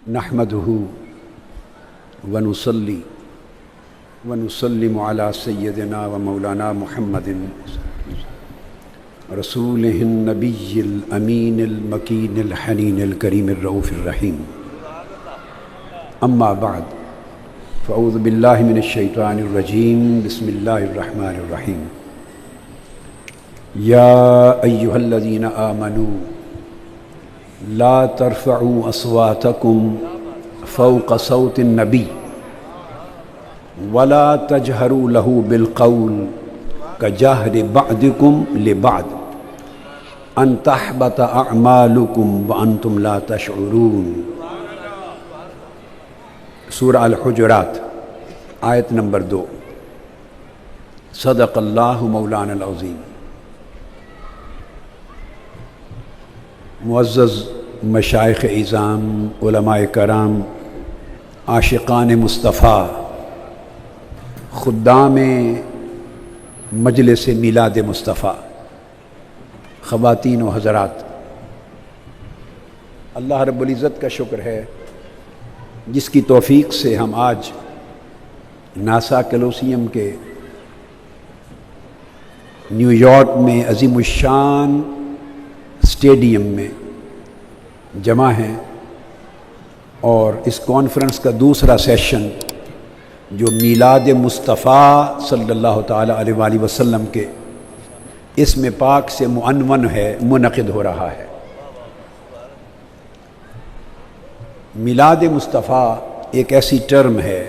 نحمدہ ونصلی ونسلم علی سیدنا و مولانا محمد رسولہ النبی الامین المکین الحنین الکریم الرؤوف الرحیم اما بعد فاعوذ باللہ من الشیطان الرجیم بسم اللہ الرحمن الرحیم یا ایہا الذین آمنوا لا ترفعوا اصواتکم فوق صوت النبی ولا تجہروا له بالقول کجہر بعضکم لبعض ان تحبط اعمالکم وانتم لا تشعرون۔ سورہ الحجرات آیت نمبر 2۔ صدق اللہ مولانا العظیم۔ معزز مشائخ اعظام، علماء کرام، عاشقان مصطفیٰ، خدام مجلس میلاد مصطفیٰ، خواتین و حضرات، اللہ رب العزت کا شکر ہے جس کی توفیق سے ہم آج ناسا کولوسیم کے نیو یارک میں عظیم الشان اسٹیڈیم میں جمع ہیں، اور اس کانفرنس کا دوسرا سیشن جو میلاد مصطفیٰ صلی اللہ تعالیٰ علیہ وآلہ وسلم کے اسم پاک سے معنون ہے، منعقد ہو رہا ہے۔ میلاد مصطفیٰ ایک ایسی ٹرم ہے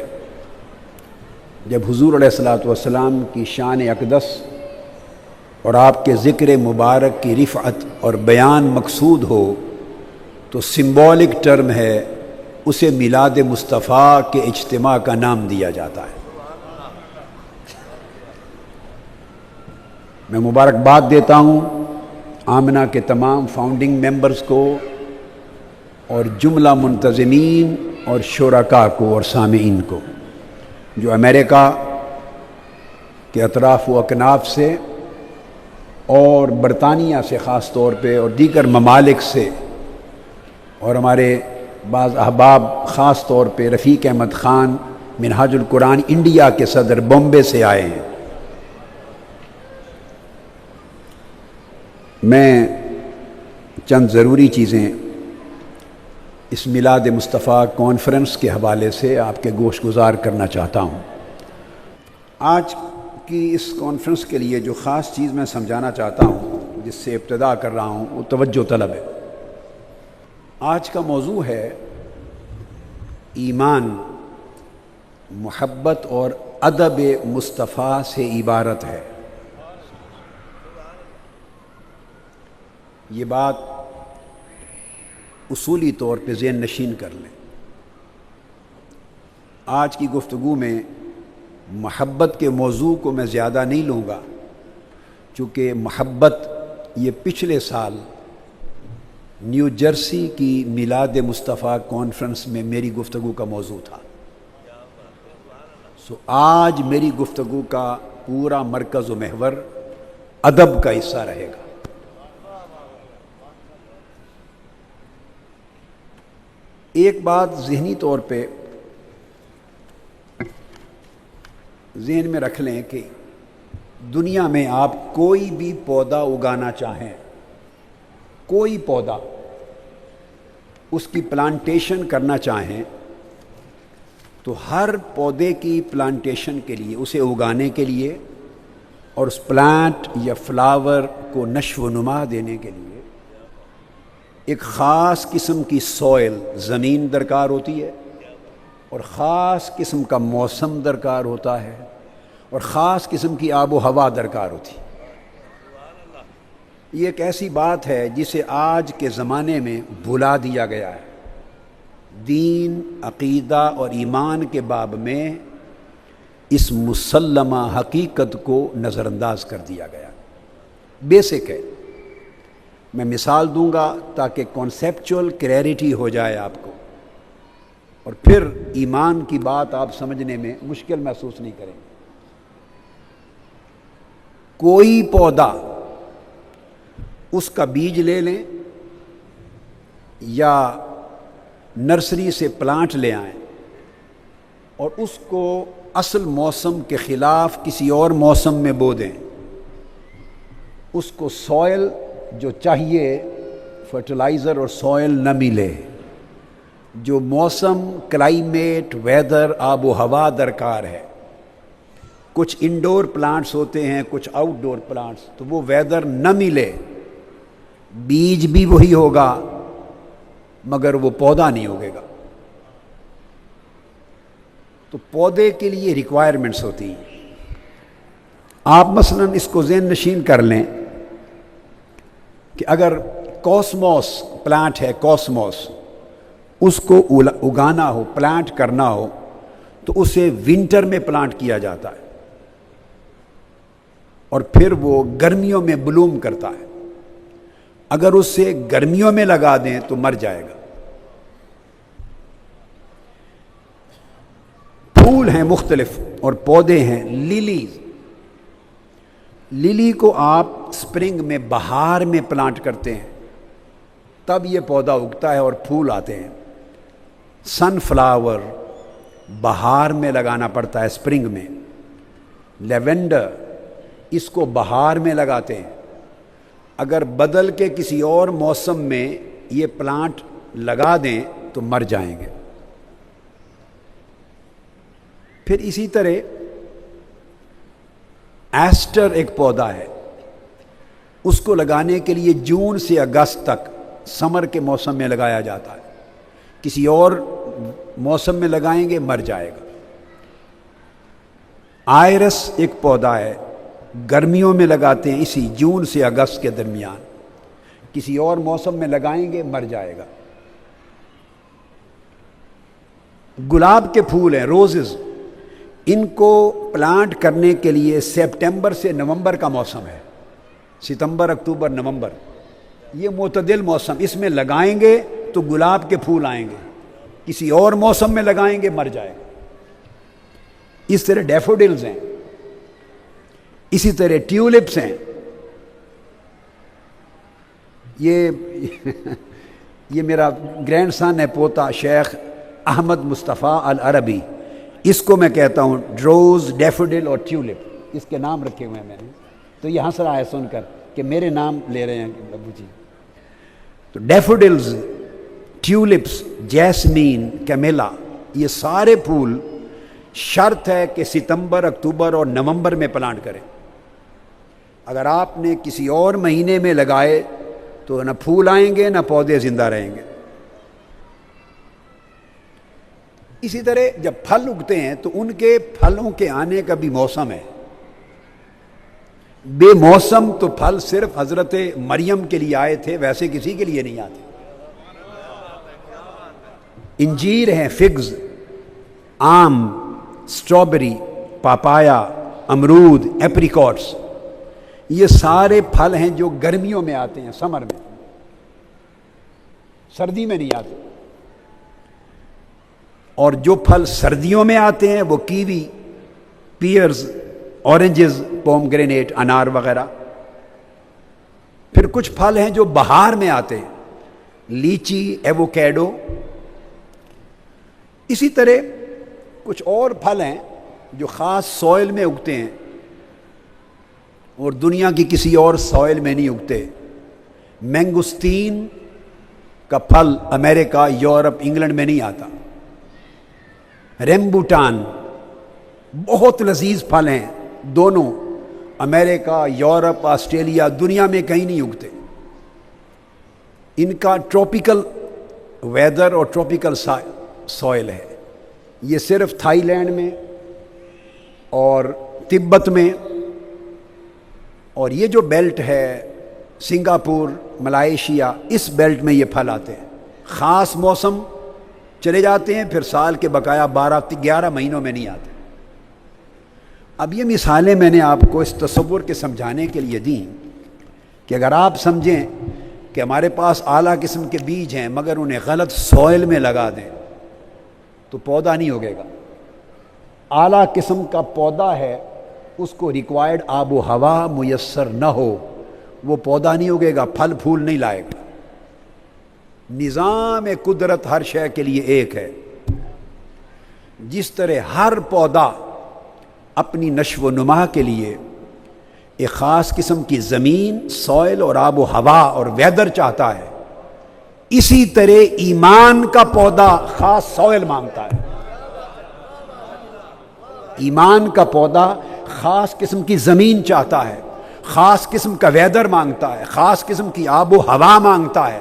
جب حضور علیہ الصلوۃ والسلام کی شان اقدس اور آپ کے ذکر مبارک کی رفعت اور بیان مقصود ہو تو سمبولک ٹرم ہے، اسے میلاد مصطفیٰ کے اجتماع کا نام دیا جاتا ہے۔ میں مبارکباد دیتا ہوں آمنہ کے تمام فاؤنڈنگ ممبرز کو اور جملہ منتظمین اور شرکاء کو اور سامعین کو جو امریکہ کے اطراف و اکناف سے اور برطانیہ سے خاص طور پہ اور دیگر ممالک سے، اور ہمارے بعض احباب خاص طور پہ رفیق احمد خان منہاج القرآن انڈیا کے صدر بامبے سے آئے ہیں۔ میں چند ضروری چیزیں اس میلاد مصطفیٰ کانفرنس کے حوالے سے آپ کے گوش گزار کرنا چاہتا ہوں۔ آج کی اس کانفرنس کے لیے جو خاص چیز میں سمجھانا چاہتا ہوں، جس سے ابتدا کر رہا ہوں، وہ توجہ طلب ہے۔ آج کا موضوع ہے ایمان، محبت اور ادب مصطفیٰ سے عبارت ہے۔ یہ بات اصولی طور پہ ذہن نشین کر لیں۔ آج کی گفتگو میں محبت کے موضوع کو میں زیادہ نہیں لوں گا، چونکہ محبت یہ پچھلے سال نیو جرسی کی میلاد مصطفیٰ کانفرنس میں میری گفتگو کا موضوع تھا۔ آج میری گفتگو کا پورا مرکز و محور ادب کا حصہ رہے گا۔ ایک بات ذہنی طور پہ ذہن میں رکھ لیں کہ دنیا میں آپ کوئی بھی پودا اگانا چاہیں، کوئی پودا، اس کی پلانٹیشن کرنا چاہیں، تو ہر پودے کی پلانٹیشن کے لیے، اسے اگانے کے لیے اور اس پلانٹ یا فلاور کو نشو و نما دینے کے لیے ایک خاص قسم کی سوئل، زمین درکار ہوتی ہے، اور خاص قسم کا موسم درکار ہوتا ہے، اور خاص قسم کی آب و ہوا درکار ہوتی ہے۔ یہ ایک ایسی بات ہے جسے آج کے زمانے میں بھلا دیا گیا ہے۔ دین، عقیدہ اور ایمان کے باب میں اس مسلمہ حقیقت کو نظر انداز کر دیا گیا۔ بیسک ہے، میں مثال دوں گا تاکہ کانسیپچول کلیئرٹی ہو جائے آپ کو، اور پھر ایمان کی بات آپ سمجھنے میں مشکل محسوس نہیں کریں گے۔ کوئی پودا، اس کا بیج لے لیں یا نرسری سے پلانٹ لے آئیں اور اس کو اصل موسم کے خلاف کسی اور موسم میں بو دیں، اس کو سوئل جو چاہیے فرٹیلائزر اور سوئل نہ ملے، جو موسم، کلائمیٹ، ویدر، آب و ہوا درکار ہے، کچھ انڈور پلانٹس ہوتے ہیں، کچھ آؤٹ ڈور پلانٹس، تو وہ ویدر نہ ملے، بیج بھی وہی ہوگا مگر وہ پودا نہیں ہوگے گا۔ تو پودے کے لیے ریکوائرمنٹس ہوتی ہیں۔ آپ مثلا اس کو ذہن نشین کر لیں کہ اگر کوسموس پلانٹ ہے، کوسموس، اس کو اگانا ہو، پلانٹ کرنا ہو تو اسے ونٹر میں پلانٹ کیا جاتا ہے اور پھر وہ گرمیوں میں بلوم کرتا ہے۔ اگر اسے گرمیوں میں لگا دیں تو مر جائے گا۔ پھول ہیں مختلف اور پودے ہیں، لیلیز، للی کو آپ سپرنگ میں، بہار میں پلانٹ کرتے ہیں، تب یہ پودا اگتا ہے اور پھول آتے ہیں۔ سن فلاور بہار میں لگانا پڑتا ہے، سپرنگ میں۔ لیونڈر، اس کو بہار میں لگاتے ہیں۔ اگر بدل کے کسی اور موسم میں یہ پلانٹ لگا دیں تو مر جائیں گے۔ پھر اسی طرح ایسٹر ایک پودا ہے، اس کو لگانے کے لیے جون سے اگست تک سمر کے موسم میں لگایا جاتا ہے، کسی اور موسم میں لگائیں گے مر جائے گا۔ آئرس ایک پودا ہے، گرمیوں میں لگاتے ہیں، اسی جون سے اگست کے درمیان، کسی اور موسم میں لگائیں گے مر جائے گا۔ گلاب کے پھول ہیں، روزز، ان کو پلانٹ کرنے کے لیے سپٹمبر سے نومبر کا موسم ہے، ستمبر، اکتوبر، نومبر، یہ معتدل موسم، اس میں لگائیں گے تو گلاب کے پھول آئیں گے، کسی اور موسم میں لگائیں گے مر جائے گا۔ اس طرح ڈیفوڈلز ہیں، اسی طرح ٹیولپس ہیں۔ یہ میرا گرینڈ سن ہے، پوتا، شیخ احمد مصطفیٰ العربی، اس کو میں کہتا ہوں روز، ڈیفوڈل اور ٹیولپ، اس کے نام رکھے ہوئے ہیں میں نے۔ تو یہ ہنس رہا ہے سن کر کہ میرے نام لے رہے ہیں ابو جی۔ تو ڈیفوڈلز، ٹیولپس، جیسمین، کیمیلا، یہ سارے پھول شرط ہے کہ ستمبر، اکتوبر اور نومبر میں پلانٹ کریں۔ اگر آپ نے کسی اور مہینے میں لگائے تو نہ پھول آئیں گے نہ پودے زندہ رہیں گے۔ اسی طرح جب پھل اگتے ہیں تو ان کے پھلوں کے آنے کا بھی موسم ہے۔ بے موسم تو پھل صرف حضرت مریم کے لیے آئے تھے، ویسے کسی کے لیے نہیں آتے۔ انجیر ہیں، فگز، آم، سٹرابری، پاپایا، امرود، ایپریکاٹس، یہ سارے پھل ہیں جو گرمیوں میں آتے ہیں، سمر میں، سردی میں نہیں آتے۔ اور جو پھل سردیوں میں آتے ہیں وہ کیوی، پیئرز، اورنجز، پوم گرینیٹ، انار وغیرہ۔ پھر کچھ پھل ہیں جو بہار میں آتے ہیں، لیچی، ایووکیڈو۔ اسی طرح کچھ اور پھل ہیں جو خاص سوئل میں اگتے ہیں اور دنیا کی کسی اور سوئل میں نہیں اگتے۔ مینگوسٹین کا پھل امریکہ، یورپ، انگلینڈ میں نہیں آتا۔ ریمبوٹان، بہت لذیذ پھل ہیں، دونوں امریکہ، یورپ، آسٹریلیا، دنیا میں کہیں نہیں اگتے۔ ان کا ٹراپیکل ویدر اور ٹراپیکل سوئل ہے، یہ صرف تھائی لینڈ میں اور تبت میں، اور یہ جو بیلٹ ہے سنگاپور، ملائیشیا، اس بیلٹ میں یہ پھل آتے ہیں۔ خاص موسم چلے جاتے ہیں، پھر سال کے بقایا 11 مہینوں میں نہیں آتے۔ اب یہ مثالیں میں نے آپ کو اس تصور کے سمجھانے کے لیے دیں کہ اگر آپ سمجھیں کہ ہمارے پاس اعلیٰ قسم کے بیج ہیں مگر انہیں غلط سوئل میں لگا دیں تو پودا نہیں ہوگے گا۔ اعلیٰ قسم کا پودا ہے، اس کو ریکوائرڈ آب و ہوا میسر نہ ہو، وہ پودا نہیں ہوگے گا، پھل پھول نہیں لائے گا۔ نظام قدرت ہر شے کے لیے ایک ہے. جس طرح ہر پودا اپنی نشو و نما کے لیے ایک خاص قسم کی زمین، سوئل اور آب و ہوا اور ویدر چاہتا ہے، اسی طرح ایمان کا پودا خاص سوئل مانگتا ہے. ایمان کا پودا خاص قسم کی زمین چاہتا ہے، خاص قسم کا ویدر مانگتا ہے، خاص قسم کی آب و ہوا مانگتا ہے.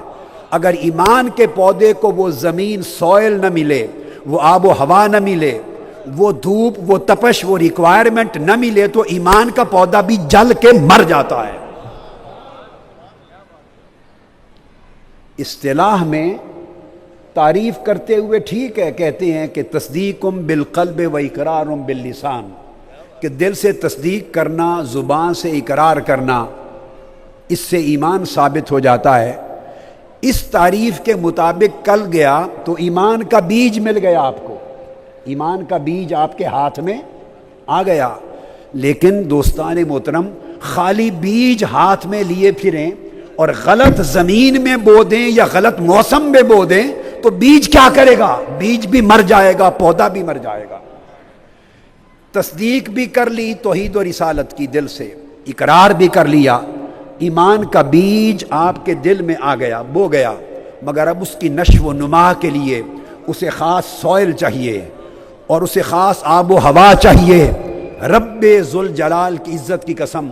اگر ایمان کے پودے کو وہ زمین، سوئل نہ ملے، وہ آب و ہوا نہ ملے، وہ دھوپ، وہ تپش، وہ ریکوائرمنٹ نہ ملے، تو ایمان کا پودا بھی جل کے مر جاتا ہے. اصطلاح میں تعریف کرتے ہوئے ٹھیک ہے، کہتے ہیں کہ تصدیقم بالقلب و اقرارم باللسان، کہ دل سے تصدیق کرنا، زبان سے اقرار کرنا، اس سے ایمان ثابت ہو جاتا ہے. اس تعریف کے مطابق کل گیا تو ایمان کا بیج مل گیا آپ کو، ایمان کا بیج آپ کے ہاتھ میں آ گیا. لیکن دوستان محترم، خالی بیج ہاتھ میں لیے پھریں اور غلط زمین میں بو دیں یا غلط موسم میں بو دیں تو بیج کیا کرے گا؟ بیج بھی مر جائے گا، پودا بھی مر جائے گا. تصدیق بھی کر لی توحید و رسالت کی دل سے، اقرار بھی کر لیا، ایمان کا بیج آپ کے دل میں آ گیا، بو گیا، مگر اب اس کی نشو و نما کے لیے اسے خاص سوئل چاہیے اور اسے خاص آب و ہوا چاہیے. رب ذوالجلال کی عزت کی قسم،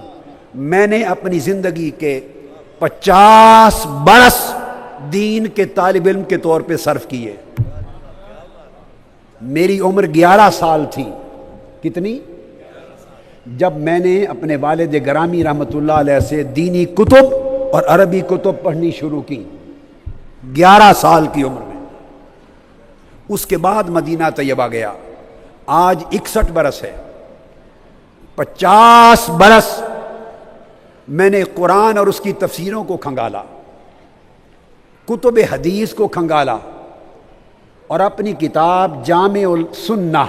میں نے اپنی زندگی کے 50 برس دین کے طالب علم کے طور پہ صرف کیے. میری عمر 11 سال تھی. کتنی؟ جب میں نے اپنے والد گرامی رحمۃ اللہ علیہ سے دینی کتب اور عربی کتب پڑھنی شروع کی، 11 سال کی عمر میں. اس کے بعد مدینہ طیبہ گیا. آج 61 برس ہے. 50 برس میں نے قرآن اور اس کی تفسیروں کو کھنگالا، کتب حدیث کو کھنگالا، اور اپنی کتاب جامع السنہ،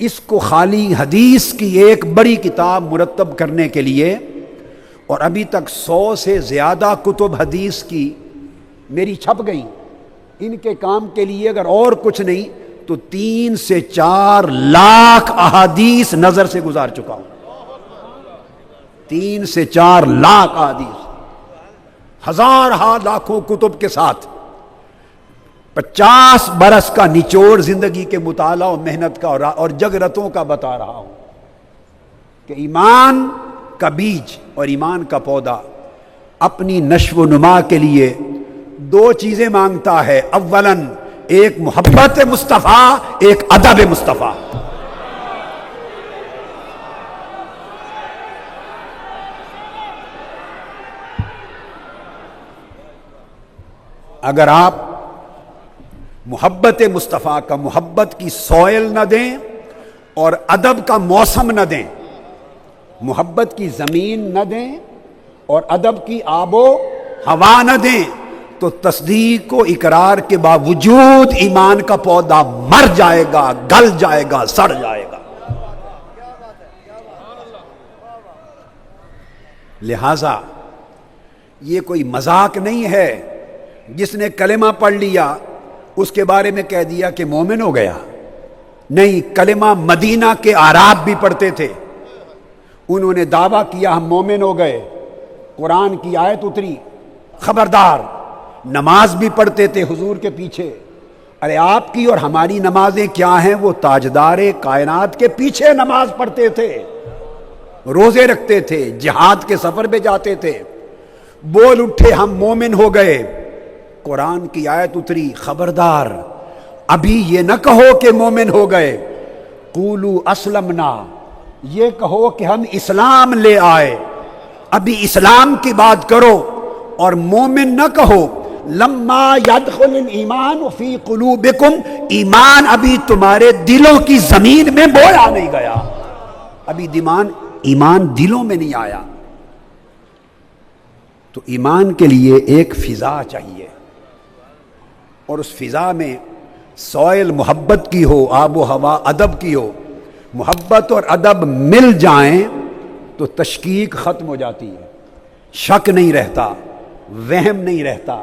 اس کو خالی حدیث کی ایک بڑی کتاب مرتب کرنے کے لیے، اور ابھی تک 100 سے زیادہ کتب حدیث کی میری چھپ گئی. ان کے کام کے لیے اگر اور کچھ نہیں تو 3 سے 4 لاکھ احادیث نظر سے گزار چکا ہوں. 3 سے 4 لاکھ احادیث، ہزارہا لاکھوں کتب کے ساتھ 50 برس کا نچوڑ زندگی کے مطالعہ و محنت کا اور جگرتوں کا بتا رہا ہوں کہ ایمان کا بیج اور ایمان کا پودا اپنی نشو و نما کے لیے 2 چیزیں مانگتا ہے. اولاً ایک محبت مصطفیٰ، ایک ادب مصطفیٰ. اگر آپ محبت مصطفیٰ کا، محبت کی سوئل نہ دیں اور ادب کا موسم نہ دیں، محبت کی زمین نہ دیں اور ادب کی آب و ہوا نہ دیں، تو تصدیق و اقرار کے باوجود ایمان کا پودا مر جائے گا، گل جائے گا، سڑ جائے گا. لہذا یہ کوئی مذاق نہیں ہے جس نے کلمہ پڑھ لیا اس کے بارے میں کہہ دیا کہ مومن ہو گیا. نہیں، کلمہ مدینہ کے اعراب بھی پڑھتے تھے، انہوں نے دعویٰ کیا ہم مومن ہو گئے. قرآن کی آیت اتری، خبردار. نماز بھی پڑھتے تھے حضور کے پیچھے. ارے آپ کی اور ہماری نمازیں کیا ہیں؟ وہ تاجدار کائنات کے پیچھے نماز پڑھتے تھے، روزے رکھتے تھے، جہاد کے سفر پہ جاتے تھے. بول اٹھے ہم مومن ہو گئے. قرآن کی آیت اتری، خبردار، ابھی یہ نہ کہو کہ مومن ہو گئے. قولوا اسلمنا، یہ کہو کہ ہم اسلام لے آئے. ابھی اسلام کی بات کرو اور مومن نہ کہو. لما يدخل الایمان فی قلوبکم، ایمان ابھی تمہارے دلوں کی زمین میں بویا نہیں گیا، ابھی ایمان دلوں میں نہیں آیا. تو ایمان کے لیے ایک فضا چاہیے، اور اس فضا میں سوئل محبت کی ہو، آب و ہوا ادب کی ہو. محبت اور ادب مل جائیں تو تشکیک ختم ہو جاتی ہے، شک نہیں رہتا، وہم نہیں رہتا،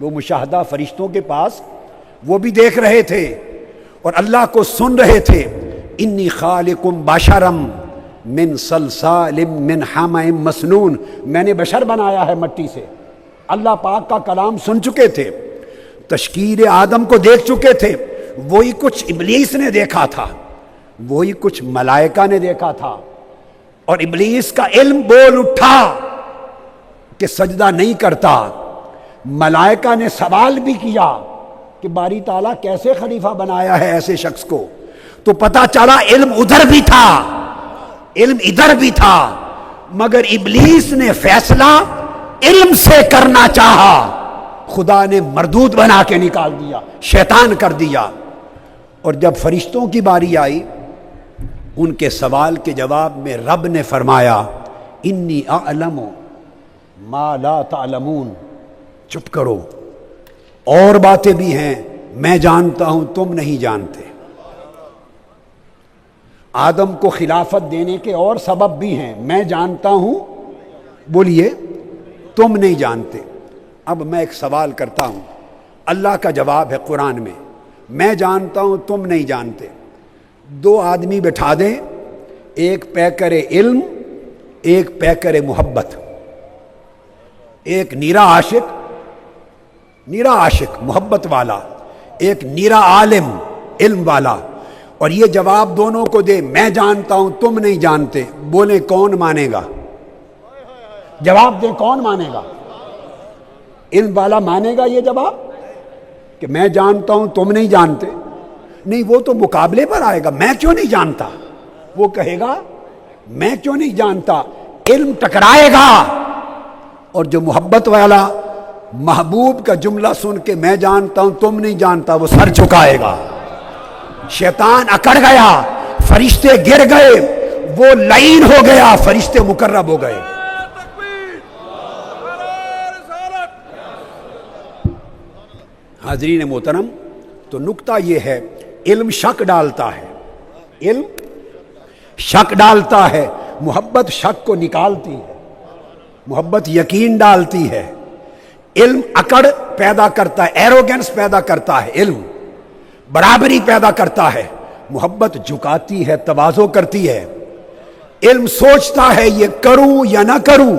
وہ مشاہدہ فرشتوں کے پاس وہ بھی دیکھ رہے تھے اور اللہ کو سن رہے تھے. انی خالقم بشرم من صلصال من حمأ مسنون، میں نے بشر بنایا ہے مٹی سے. اللہ پاک کا کلام سن چکے تھے، تشکیل آدم کو دیکھ چکے تھے. وہی کچھ ابلیس نے دیکھا تھا، وہی کچھ ملائکہ نے دیکھا تھا، اور ابلیس کا علم بول اٹھا کہ سجدہ نہیں کرتا. ملائکہ نے سوال بھی کیا کہ باری تعالیٰ کیسے خلیفہ بنایا ہے ایسے شخص کو؟ تو پتہ چلا علم ادھر بھی تھا، علم ادھر بھی تھا، مگر ابلیس نے فیصلہ علم سے کرنا چاہا. خدا نے مردود بنا کے نکال دیا، شیطان کر دیا. اور جب فرشتوں کی باری آئی، ان کے سوال کے جواب میں رب نے فرمایا انی اعلم ما لا تعلمون. چپ کرو، اور باتیں بھی ہیں میں جانتا ہوں تم نہیں جانتے. آدم کو خلافت دینے کے اور سبب بھی ہیں، میں جانتا ہوں، بولیے تم نہیں جانتے. اب میں ایک سوال کرتا ہوں، اللہ کا جواب ہے قرآن میں جانتا ہوں تم نہیں جانتے. دو آدمی بٹھا دیں، ایک پیکر علم، ایک پیکر محبت، ایک نیرا عاشق محبت والا، ایک نیرا عالم علم والا، اور یہ جواب دونوں کو دے میں جانتا ہوں تم نہیں جانتے. بولے کون مانے گا؟ جواب دے کون مانے گا؟ علم والا مانے گا یہ جواب کہ میں جانتا ہوں تم نہیں جانتے؟ نہیں، وہ تو مقابلے پر آئے گا، میں کیوں نہیں جانتا. وہ کہے گا میں کیوں نہیں جانتا. علم ٹکرائے گا، اور جو محبت والا محبوب کا جملہ سن کے میں جانتا ہوں تم نہیں جانتا، وہ سر جھکائے گا. شیطان اکڑ گیا، فرشتے گر گئے، وہ لعین ہو گیا، فرشتے مقرب ہو گئے. حاضرین محترم، تو نکتہ یہ ہے، علم شک ڈالتا ہے، علم شک ڈالتا ہے، محبت شک کو نکالتی ہے، محبت یقین ڈالتی ہے. علم اکڑ پیدا کرتا ہے، ایروگنس پیدا کرتا ہے، علم برابری پیدا کرتا ہے. محبت جھکاتی ہے، تواضع کرتی ہے. علم سوچتا ہے یہ کروں یا نہ کروں،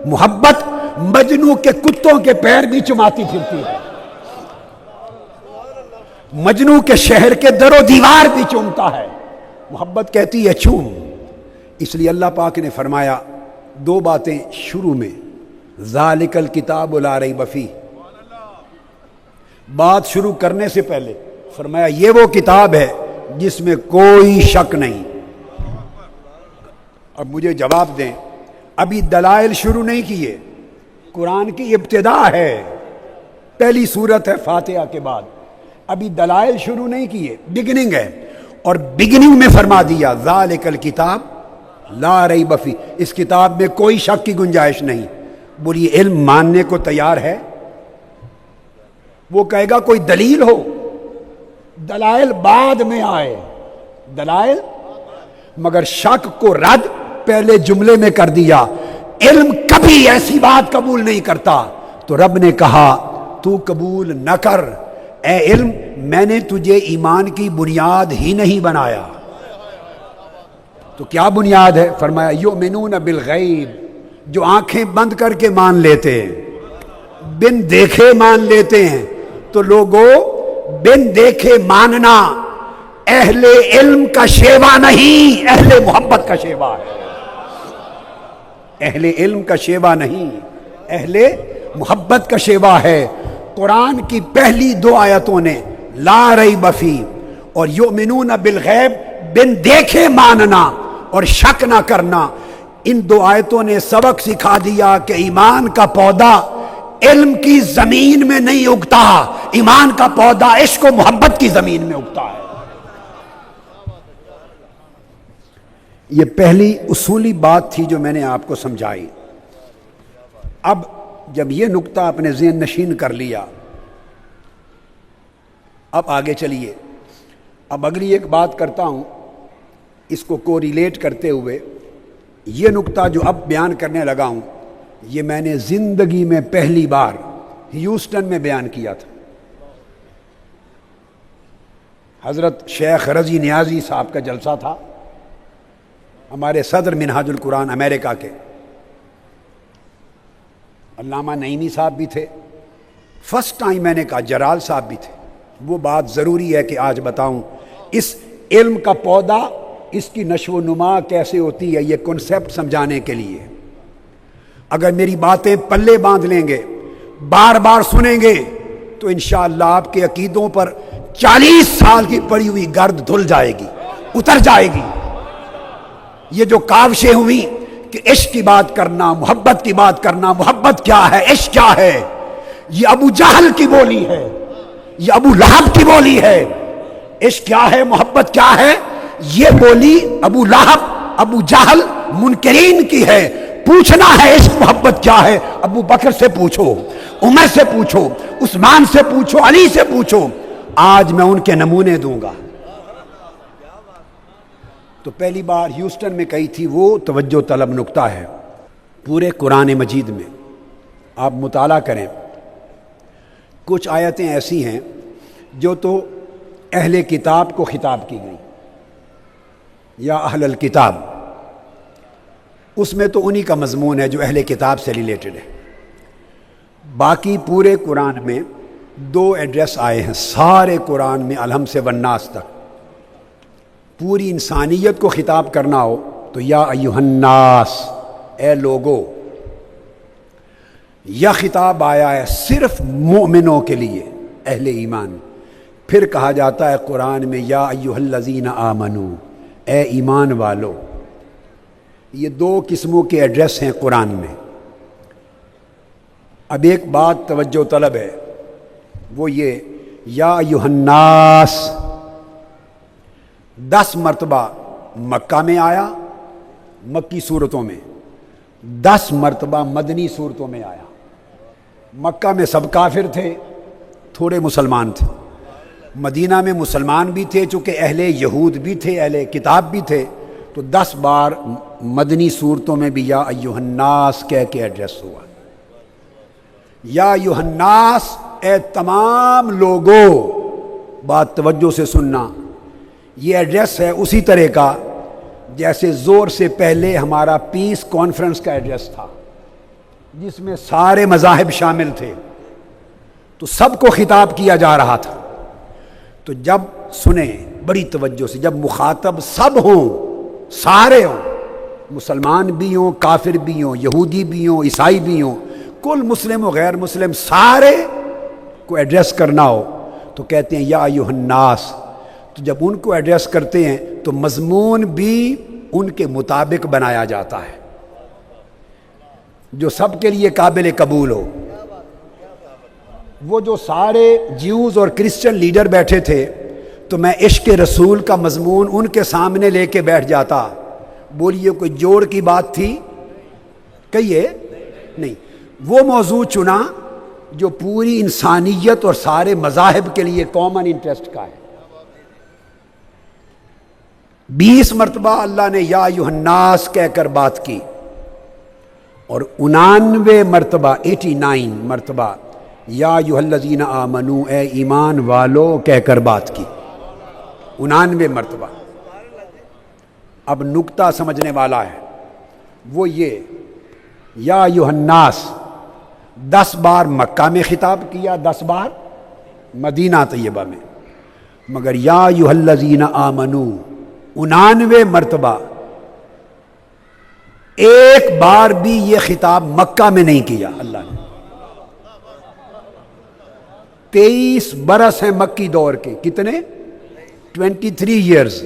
محبت مجنو کے کتوں کے پیر بھی چماتی پھرتی ہے، مجنو کے شہر کے در و دیوار بھی چومتا ہے، محبت کہتی ہے چوم. اس لیے اللہ پاک نے فرمایا دو باتیں شروع میں، ذالک الکتاب لا ریب فیہ. بات شروع کرنے سے پہلے فرمایا یہ وہ کتاب ہے جس میں کوئی شک نہیں. اب مجھے جواب دیں، ابھی دلائل شروع نہیں کیے، قرآن کی ابتدا ہے، پہلی سورت ہے فاتحہ کے بعد، ابھی دلائل شروع نہیں کیے، بگننگ ہے. اور بگننگ میں فرما دیا ذالک الکتاب لا ریب فیہ، اس کتاب میں کوئی شک کی گنجائش نہیں. بولیے علم ماننے کو تیار ہے؟ وہ کہے گا کوئی دلیل ہو، دلائل بعد میں آئے، دلائل، مگر شک کو رد پہلے جملے میں کر دیا. علم کبھی ایسی بات قبول نہیں کرتا. تو رب نے کہا تو قبول نہ کر اے علم، میں نے تجھے ایمان کی بنیاد ہی نہیں بنایا. تو کیا بنیاد ہے؟ فرمایا یؤمنون بالغیب، جو آنکھیں بند کر کے مان لیتے ہیں، بن دیکھے مان لیتے ہیں. تو لوگوں، بن دیکھے ماننا اہل علم کا شیوا نہیں، اہل محبت کا شیوا ہے. اہل علم کا شیوا نہیں، اہل محبت کا شیوا ہے. قرآن کی پہلی دو آیتوں نے لا ریب فیہ اور یؤمنون بالغیب، بن دیکھے ماننا اور شک نہ کرنا، ان دو آیتوں نے سبق سکھا دیا کہ ایمان کا پودا علم کی زمین میں نہیں اگتا، ایمان کا پودا عشق و محبت کی زمین میں اگتا ہے. یہ پہلی اصولی بات تھی جو میں نے آپ کو سمجھائی. اب جب یہ نقطہ اپنے ذہن نشین کر لیا، اب آگے چلیے. اب اگلی ایک بات کرتا ہوں، اس کو کوریلیٹ کرتے ہوئے. یہ نقطہ جو اب بیان کرنے لگا ہوں، یہ میں نے زندگی میں پہلی بار ہیوسٹن میں بیان کیا تھا. حضرت شیخ رضی نیازی صاحب کا جلسہ تھا، ہمارے صدر منہاج القرآن امریکہ کے. علامہ نعیمی صاحب بھی تھے. فرسٹ ٹائم میں نے کہا جلال صاحب بھی تھے. وہ بات ضروری ہے کہ آج بتاؤں. اس علم کا پودا، اس کی نشو و نما کیسے ہوتی ہے، یہ کنسیپٹ سمجھانے کے لیے. اگر میری باتیں پلے باندھ لیں گے، بار بار سنیں گے، تو انشاءاللہ آپ کے عقیدوں پر 40 سال کی پڑی ہوئی گرد دھل جائے گی، اتر جائے گی. یہ جو کاوشیں ہوئی کہ عشق کی بات کرنا، محبت کی بات کرنا، محبت کیا ہے، عشق کیا ہے، یہ ابو جہل کی بولی ہے، یہ ابو لہب کی بولی ہے. عشق کیا ہے، محبت کیا ہے، یہ بولی ابو لہب، ابو جہل، منکرین کی ہے. پوچھنا ہے عشق محبت کیا ہے، ابو بکر سے پوچھو، عمر سے پوچھو، عثمان سے پوچھو، علی سے پوچھو. آج میں ان کے نمونے دوں گا. تو پہلی بار ہیوسٹن میں کہی تھی، وہ توجہ طلب نکتہ ہے. پورے قرآن مجید میں آپ مطالعہ کریں، کچھ آیتیں ایسی ہیں جو تو اہل کتاب کو خطاب کی گئی، یا اہل الکتاب، اس میں تو انہی کا مضمون ہے جو اہل کتاب سے ریلیٹڈ ہے. باقی پورے قرآن میں 2 ایڈریس آئے ہیں سارے قرآن میں، الحم سے والناس تک. پوری انسانیت کو خطاب کرنا ہو تو یا ایھا الناس، اے لوگو. یا خطاب آیا ہے صرف مومنوں کے لیے، اہل ایمان. پھر کہا جاتا ہے قرآن میں یا ایھا الذین آمنو، اے ایمان والو. یہ 2 قسموں کے ایڈریس ہیں قرآن میں. اب ایک بات توجہ طلب ہے، وہ یہ یا ایھا الناس 10 مرتبہ مکہ میں آیا، مکی صورتوں میں، 10 مرتبہ مدنی صورتوں میں آیا. مکہ میں سب کافر تھے، تھوڑے مسلمان تھے. مدینہ میں مسلمان بھی تھے، چونکہ اہل یہود بھی تھے، اہل کتاب بھی تھے. تو 10 بار مدنی صورتوں میں بھی یا ایھا الناس کہہ کے ایڈریس ہوا. یا ایھا الناس، اے تمام لوگوں. بات توجہ سے سننا، یہ ایڈریس ہے اسی طرح کا جیسے زور سے پہلے ہمارا پیس کانفرنس کا ایڈریس تھا، جس میں سارے مذاہب شامل تھے، تو سب کو خطاب کیا جا رہا تھا. تو جب سنیں بڑی توجہ سے، جب مخاطب سب ہوں، سارے ہوں، مسلمان بھی ہوں، کافر بھی ہوں، یہودی بھی ہوں، عیسائی بھی ہوں، کل مسلم و غیر مسلم سارے کو ایڈریس کرنا ہو، تو کہتے ہیں یا ایھا الناس. تو جب ان کو ایڈریس کرتے ہیں تو مضمون بھی ان کے مطابق بنایا جاتا ہے، جو سب کے لیے قابل قبول ہو. وہ جو سارے جیوز اور کرسچن لیڈر بیٹھے تھے، تو میں عشق رسول کا مضمون ان کے سامنے لے کے بیٹھ جاتا. بولیے کوئی جوڑ کی بات تھی؟ کہیے نہیں. وہ موضوع چنا جو پوری انسانیت اور سارے مذاہب کے لیے کامن انٹرسٹ کا ہے. 20 مرتبہ اللہ نے یا ایھا الناس کہہ کر بات کی، اور 99 مرتبہ 89 مرتبہ یا ایھا الذین آمنو، اے ایمان والو کہہ کر بات کی. 99 مرتبہ. اب نکتہ سمجھنے والا ہے، وہ یہ یا ایھا الناس 10 بار مکہ میں خطاب کیا، 10 بار مدینہ طیبہ میں. مگر یا ایھا الذین آمنو 99 مرتبہ، ایک بار بھی یہ خطاب مکہ میں نہیں کیا اللہ نے. 23 برس ہیں مکی دور کے. کتنے؟ 23 ایئرز.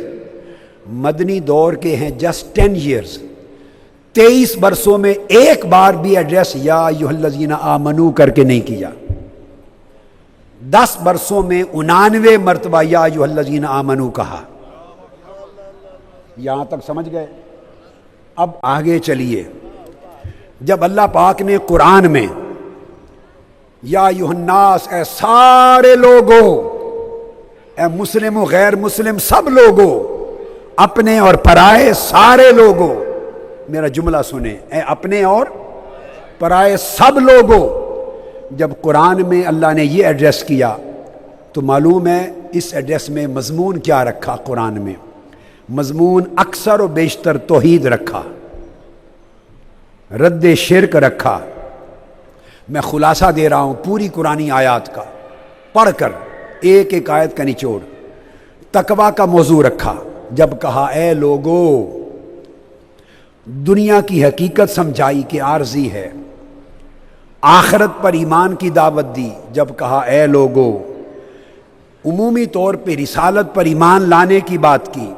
مدنی دور کے ہیں جسٹ 10 ایئرز. 23 برسوں میں ایک بار بھی ایڈریس یا ایھا الذین آمنو کر کے نہیں کیا. 10 برسوں میں 99 مرتبہ یا ایھا الذین آمنو کہا. یہاں تک سمجھ گئے؟ اب آگے چلیے. جب اللہ پاک نے قرآن میں یا ایھا الناس، اے سارے لوگوں، اے مسلم و غیر مسلم سب لوگوں، اپنے اور پرائے سارے لوگوں، میرا جملہ سنیں، اے اپنے اور پرائے سب لوگوں، جب قرآن میں اللہ نے یہ ایڈریس کیا تو معلوم ہے اس ایڈریس میں مضمون کیا رکھا. قرآن میں مضمون اکثر و بیشتر توحید رکھا، رد شرک رکھا. میں خلاصہ دے رہا ہوں پوری قرآنی آیات کا پڑھ کر، ایک ایک آیت کا نچوڑ. تقویٰ کا موضوع رکھا، جب کہا اے لوگو، دنیا کی حقیقت سمجھائی کہ عارضی ہے. آخرت پر ایمان کی دعوت دی، جب کہا اے لوگو. عمومی طور پہ رسالت پر ایمان لانے کی بات کی،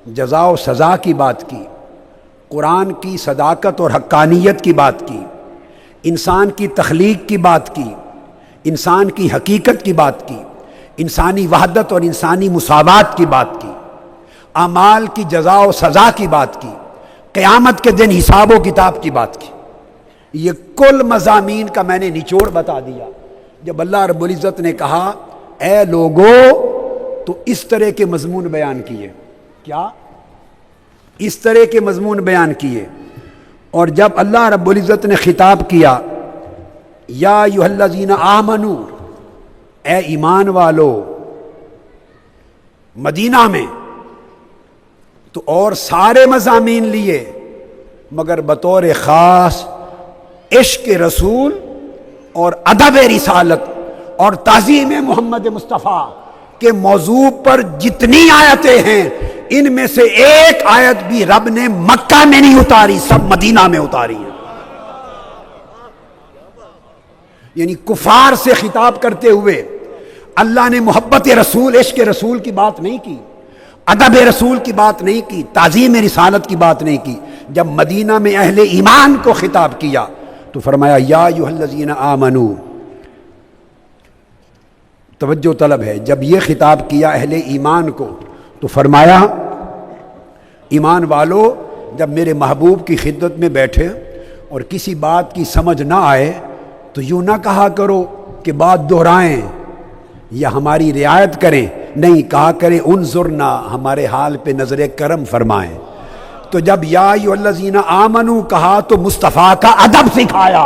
جزا و سزا کی بات کی، قرآن کی صداقت اور حقانیت کی بات کی، انسان کی تخلیق کی بات کی، انسان کی حقیقت کی بات کی، انسانی وحدت اور انسانی مساوات کی بات کی، اعمال کی جزا و سزا کی بات کی، قیامت کے دن حساب و کتاب کی بات کی. یہ کل مضامین کا میں نے نچوڑ بتا دیا. جب اللہ رب العزت نے کہا اے لوگو تو اس طرح کے مضمون بیان کیے. کیا؟ اس طرح کے مضمون بیان کیے. اور جب اللہ رب العزت نے خطاب کیا یا ایھا الذین آمنو، اے ایمان والو، مدینہ میں تو اور سارے مضامین لیے، مگر بطور خاص عشق رسول اور ادب رسالت اور تعظیم محمد مصطفیٰ کے موضوع پر جتنی آیتیں ہیں، ان میں سے ایک آیت بھی رب نے مکہ میں نہیں اتاری، سب مدینہ میں اتاری ہے. یعنی کفار سے خطاب کرتے ہوئے اللہ نے محبت رسول، عشق رسول کی بات نہیں کی، ادب رسول کی بات نہیں کی، تعظیم رسالت کی بات نہیں کی. جب مدینہ میں اہل ایمان کو خطاب کیا تو فرمایا یا ایھا الذین آمنو. توجہ طلب ہے، جب یہ خطاب کیا اہل ایمان کو تو فرمایا ایمان والو، جب میرے محبوب کی خدمت میں بیٹھے اور کسی بات کی سمجھ نہ آئے تو یوں نہ کہا کرو کہ بات دہرائیں یا ہماری رعایت کریں، نہیں کہا کریں انظرنا، ہمارے حال پہ نظر کرم فرمائیں. تو جب یا ایھا الذین آمنو کہا تو مصطفیٰ کا ادب سکھایا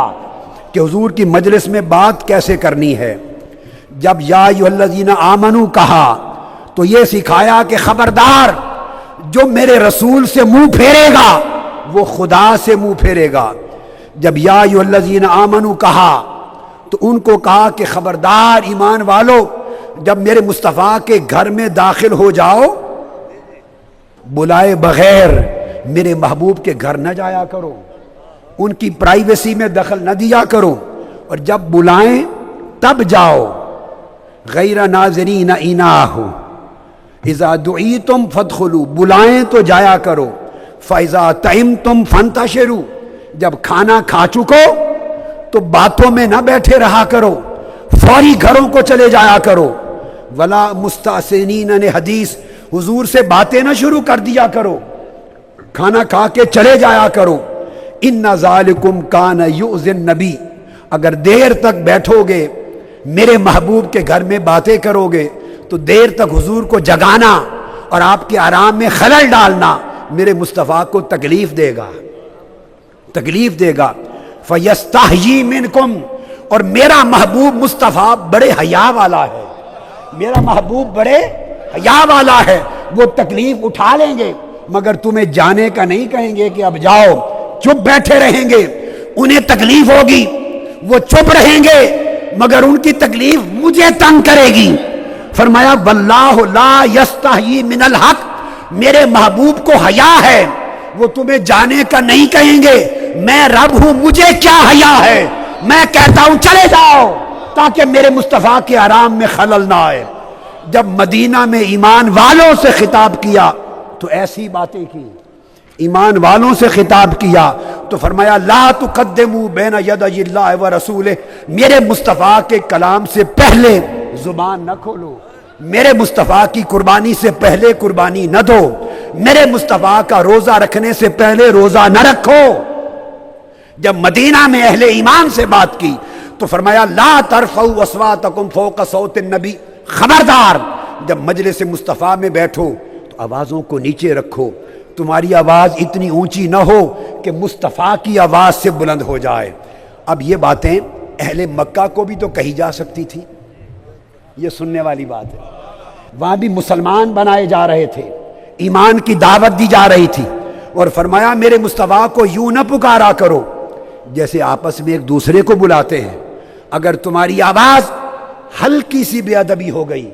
کہ حضور کی مجلس میں بات کیسے کرنی ہے. جب یا ایھا الذین آمنو کہا تو یہ سکھایا کہ خبردار، جو میرے رسول سے منہ پھیرے گا وہ خدا سے منہ پھیرے گا. جب یا ایھا الذین آمنو کہا تو ان کو کہا کہ خبردار ایمان والو، جب میرے مصطفیٰ کے گھر میں داخل ہو جاؤ، بلائے بغیر میرے محبوب کے گھر نہ جایا کرو، ان کی پرائیویسی میں دخل نہ دیا کرو، اور جب بلائیں تب جاؤ، غیر ناظرین اناہ، اذا دعیتم فادخلوا، بلائیں تو جایا کرو، فاذا طعمتم فانتشروا، جب کھانا کھا چکو تو باتوں میں نہ بیٹھے رہا کرو، فوری گھروں کو چلے جایا کرو. ولا مستأذنین حدیث، حضور سے باتیں نہ شروع کر دیا کرو، کھانا کھا کے چلے جایا کرو. ان ذالکم کان یؤذی النبی، اگر دیر تک بیٹھو گے میرے محبوب کے گھر میں باتیں کرو گے تو دیر تک حضور کو جگانا اور آپ کے آرام میں خلل ڈالنا میرے مصطفیٰ کو تکلیف دے گا، تکلیف دے گا. فیستحیی منکم، اور میرا محبوب مصطفیٰ بڑے حیا والا ہے، میرا محبوب بڑے حیا والا ہے، وہ تکلیف اٹھا لیں گے مگر تمہیں جانے کا نہیں کہیں گے کہ اب جاؤ، چپ بیٹھے رہیں گے. انہیں تکلیف ہوگی، وہ چپ رہیں گے مگر ان کی تکلیف مجھے تنگ کرے گی. فرمایا واللہ لا یستحیی من الحق، میرے محبوب کو حیا ہے، وہ تمہیں جانے کا نہیں کہیں گے. میں رب ہوں، مجھے کیا حیا ہے، میں کہتا ہوں چلے جاؤ تاکہ میرے مصطفیٰ کے آرام میں خلل نہ آئے. جب مدینہ میں ایمان والوں سے خطاب کیا تو ایسی باتیں کی، ایمان والوں سے خطاب کیا تو فرمایا لا تقدموا بین یدی اللہ ورسولہ، میرے مصطفیٰ کے کلام سے پہلے زبان نہ کھولو، میرے مصطفیٰ کی قربانی سے پہلے قربانی نہ دو، میرے مصطفیٰ کا روزہ رکھنے سے پہلے روزہ نہ رکھو. جب مدینہ میں اہل ایمان سے بات کی تو فرمایا لا ترفعوا اصواتکم فوق صوت النبی، خبردار جب مجلس مصطفیٰ میں بیٹھو تو آوازوں کو نیچے رکھو، تمہاری آواز اتنی اونچی نہ ہو کہ مصطفیٰ کی آواز سے بلند ہو جائے. اب یہ باتیں اہل مکہ کو بھی تو کہی جا سکتی تھی، یہ سننے والی بات ہے۔ وہاں بھی مسلمان بنائے جا رہے تھے، ایمان کی دعوت دی جا رہی تھی، اور فرمایا میرے مصطفیٰ کو یوں نہ پکارا کرو جیسے آپس میں ایک دوسرے کو بلاتے ہیں۔ اگر تمہاری آواز ہلکی سی بے ادبی ہو گئی،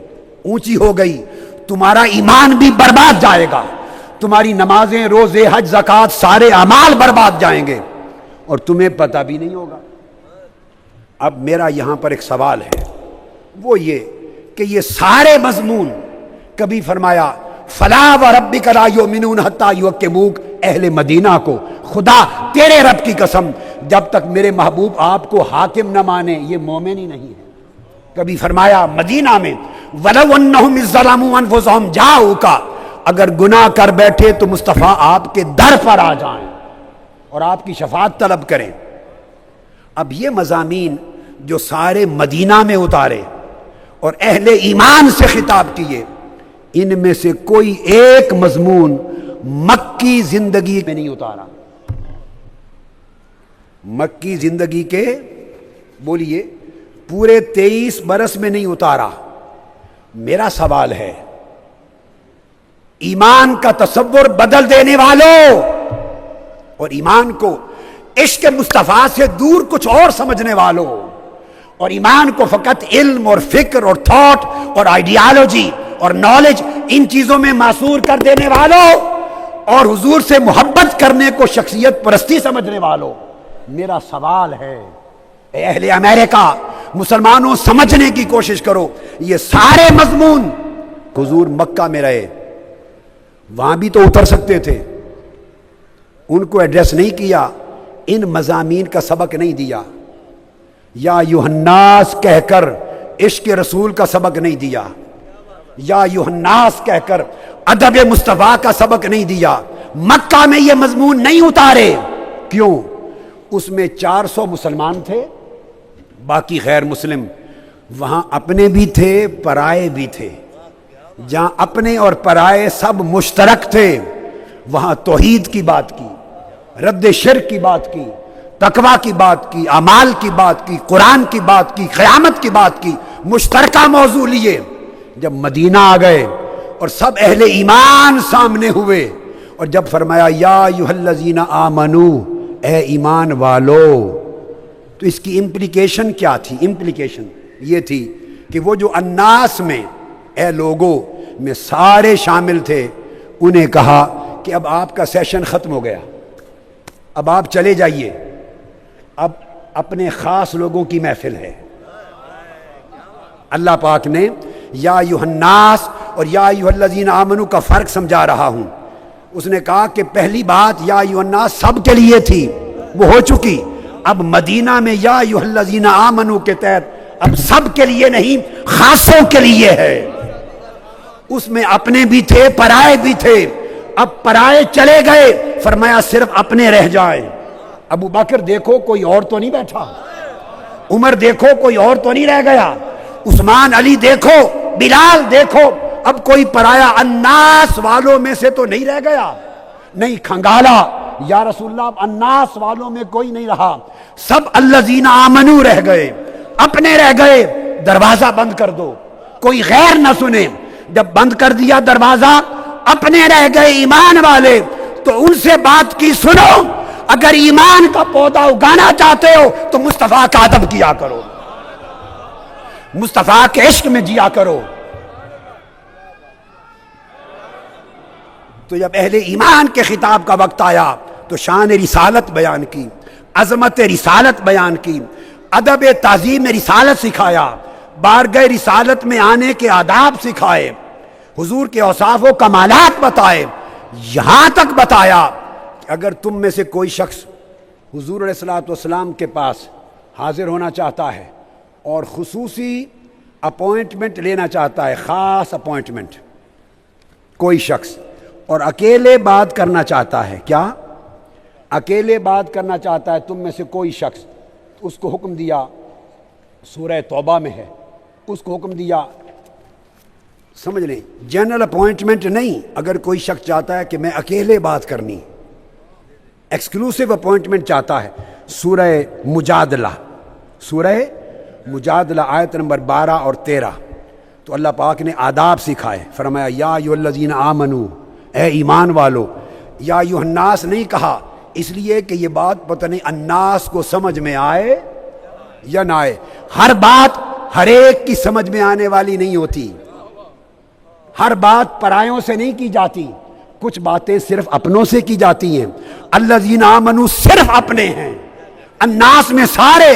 اونچی ہو گئی، تمہارا ایمان بھی برباد جائے گا، تمہاری نمازیں، روزے، حج، زکوٰۃ، سارے اعمال برباد جائیں گے، اور تمہیں پتہ بھی نہیں ہوگا۔ اب میرا یہاں پر ایک سوال ہے، وہ یہ کہ یہ سارے مضمون، کبھی فرمایا فلا وربک لا یؤمنون حتی یحکموک، اہل مدینہ کو خدا تیرے رب کی قسم جب تک میرے محبوب آپ کو حاکم نہ مانے یہ مومن ہی نہیں ہے۔ کبھی فرمایا مدینہ میں وَلَوْ أَنَّهُمْ إِذ ظَّلَمُوا أَنفُسَهُمْ جَاءُوكَ، اگر گناہ کر بیٹھے تو مصطفیٰ آپ کے در پر آ جائیں اور آپ کی شفاعت طلب کریں۔ اب یہ مضامین جو سارے مدینہ میں اتارے اور اہل ایمان سے خطاب کیے، ان میں سے کوئی ایک مضمون مکی زندگی میں نہیں اتارا۔ مکی زندگی کے بولیے پورے 23 برس میں نہیں اتارا۔ میرا سوال ہے، ایمان کا تصور بدل دینے والوں اور ایمان کو عشق مصطفیٰ سے دور کچھ اور سمجھنے والوں، اور ایمان کو فقط علم اور فکر اور تھاٹ اور آئیڈیالوجی اور نالج ان چیزوں میں معصور کر دینے والوں، اور حضور سے محبت کرنے کو شخصیت پرستی سمجھنے والوں، میرا سوال ہے اے اہل امریکہ، مسلمانوں سمجھنے کی کوشش کرو، یہ سارے مضمون حضور مکہ میں رہے، وہاں بھی تو اتر سکتے تھے، ان کو ایڈریس نہیں کیا، ان مضامین کا سبق نہیں دیا، یا یوحناس کہہ کر عشق رسول کا سبق نہیں دیا، یا یوحناس کہہ کر ادب مصطفیٰ کا سبق نہیں دیا، مکہ میں یہ مضمون نہیں اتارے۔ کیوں؟ اس میں 400 مسلمان تھے، باقی غیر مسلم، وہاں اپنے بھی تھے پرائے بھی تھے، جہاں اپنے اور پرائے سب مشترک تھے وہاں توحید کی بات کی، رد شرک کی بات کی، تقوی کی بات کی، اعمال کی بات کی، قرآن کی بات کی، قیامت کی بات کی، مشترکہ موضوع لیے۔ جب مدینہ آ گئے اور سب اہل ایمان سامنے ہوئے، اور جب فرمایا یا ایھا الذین آمنو، اے ایمان والو، تو اس کی امپلیکیشن کیا تھی؟ امپلیکیشن یہ تھی کہ وہ جو الناس میں، اے لوگوں میں سارے شامل تھے، انہیں کہا کہ اب آپ کا سیشن ختم ہو گیا، اب آپ چلے جائیے، اب اپنے خاص لوگوں کی محفل ہے۔ اللہ پاک نے یا ایھا الناس اور یا ایھا الذین آمنو کا فرق سمجھا رہا ہوں۔ اس نے کہا کہ پہلی بات یا ایھا الناس سب کے لیے تھی، وہ ہو چکی، اب مدینہ میں یا ایھا الذین آمنو کے تحت اب سب کے لیے نہیں، خاصوں کے لیے ہے۔ اس میں اپنے بھی تھے پرائے بھی تھے، اب پرائے چلے گئے، فرمایا صرف اپنے رہ جائیں۔ ابو بکر دیکھو کوئی اور تو نہیں بیٹھا، عمر دیکھو کوئی اور تو نہیں رہ گیا، عثمان علی دیکھو، بلال دیکھو، اب کوئی پرایا الناس والوں میں سے تو نہیں رہ گیا، نہیں کھنگالا یا رسول اللہ الناس والوں میں کوئی نہیں رہا، سب الذین آمنو رہ گئے، اپنے رہ گئے، دروازہ بند کر دو، کوئی غیر نہ سنے۔ جب بند کر دیا دروازہ، اپنے رہ گئے ایمان والے، تو ان سے بات کی سنو، اگر ایمان کا پودا اگانا چاہتے ہو تو مصطفیٰ کا ادب کیا کرو، مصطفیٰ کے عشق میں جیا کرو۔ تو جب اہل ایمان کے خطاب کا وقت آیا تو شان رسالت بیان کی، عظمت رسالت بیان کی، ادب تعظیم رسالت سکھایا، بارگاہ رسالت میں آنے کے آداب سکھائے، حضور کے اوصاف و کمالات بتائے، یہاں تک بتایا کہ اگر تم میں سے کوئی شخص حضور علیہ الصلوۃ والسلام کے پاس حاضر ہونا چاہتا ہے اور خصوصی اپوائنٹمنٹ لینا چاہتا ہے، خاص اپوائنٹمنٹ، کوئی شخص، اور اکیلے بات کرنا چاہتا ہے، کیا اکیلے بات کرنا چاہتا ہے تم میں سے کوئی شخص، اس کو حکم دیا، سورہ توبہ میں ہے، اس کو حکم دیا، سمجھ لیں جنرل اپوائنٹمنٹ نہیں، اگر کوئی شخص چاہتا ہے کہ میں اکیلے بات کرنی، ایکسکلوسیو اپوائنٹمنٹ چاہتا ہے، سورہ مجادلہ سورہ مجادلہ آیت نمبر 12 اور 13. تو اللہ پاک نے آداب سکھائے. فرمایا یا ایھا الذین آمنو، اے ایمان والو. یا ایھا الناس نہیں کہا اس لیے کہ یہ بات پتہ نہیں الناس کو سمجھ میں آئے یا نہ آئے. ہر بات ہر ایک کی سمجھ میں آنے والی نہیں ہوتی، ہر بات پرایوں سے نہیں کی جاتی، کچھ باتیں صرف اپنوں سے کی جاتی ہیں. الذین آمنو صرف اپنے ہیں، الناس میں سارے.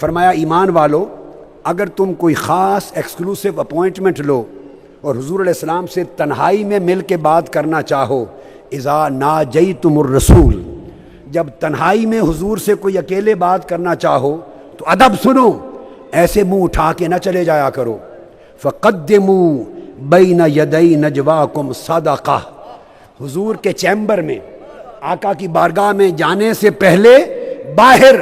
فرمایا ایمان والو، اگر تم کوئی خاص ایکسکلوسیو اپوائنٹمنٹ لو اور حضور علیہ السلام سے تنہائی میں مل کے بات کرنا چاہو، اذا ناجیتم الرسول، جب تنہائی میں حضور سے کوئی اکیلے بات کرنا چاہو تو ادب سنو، ایسے منہ اٹھا کے نہ چلے جایا کرو. فقدموا بین یدی نجواکم صدقہ، حضور کے چیمبر میں، آقا کی بارگاہ میں جانے سے پہلے باہر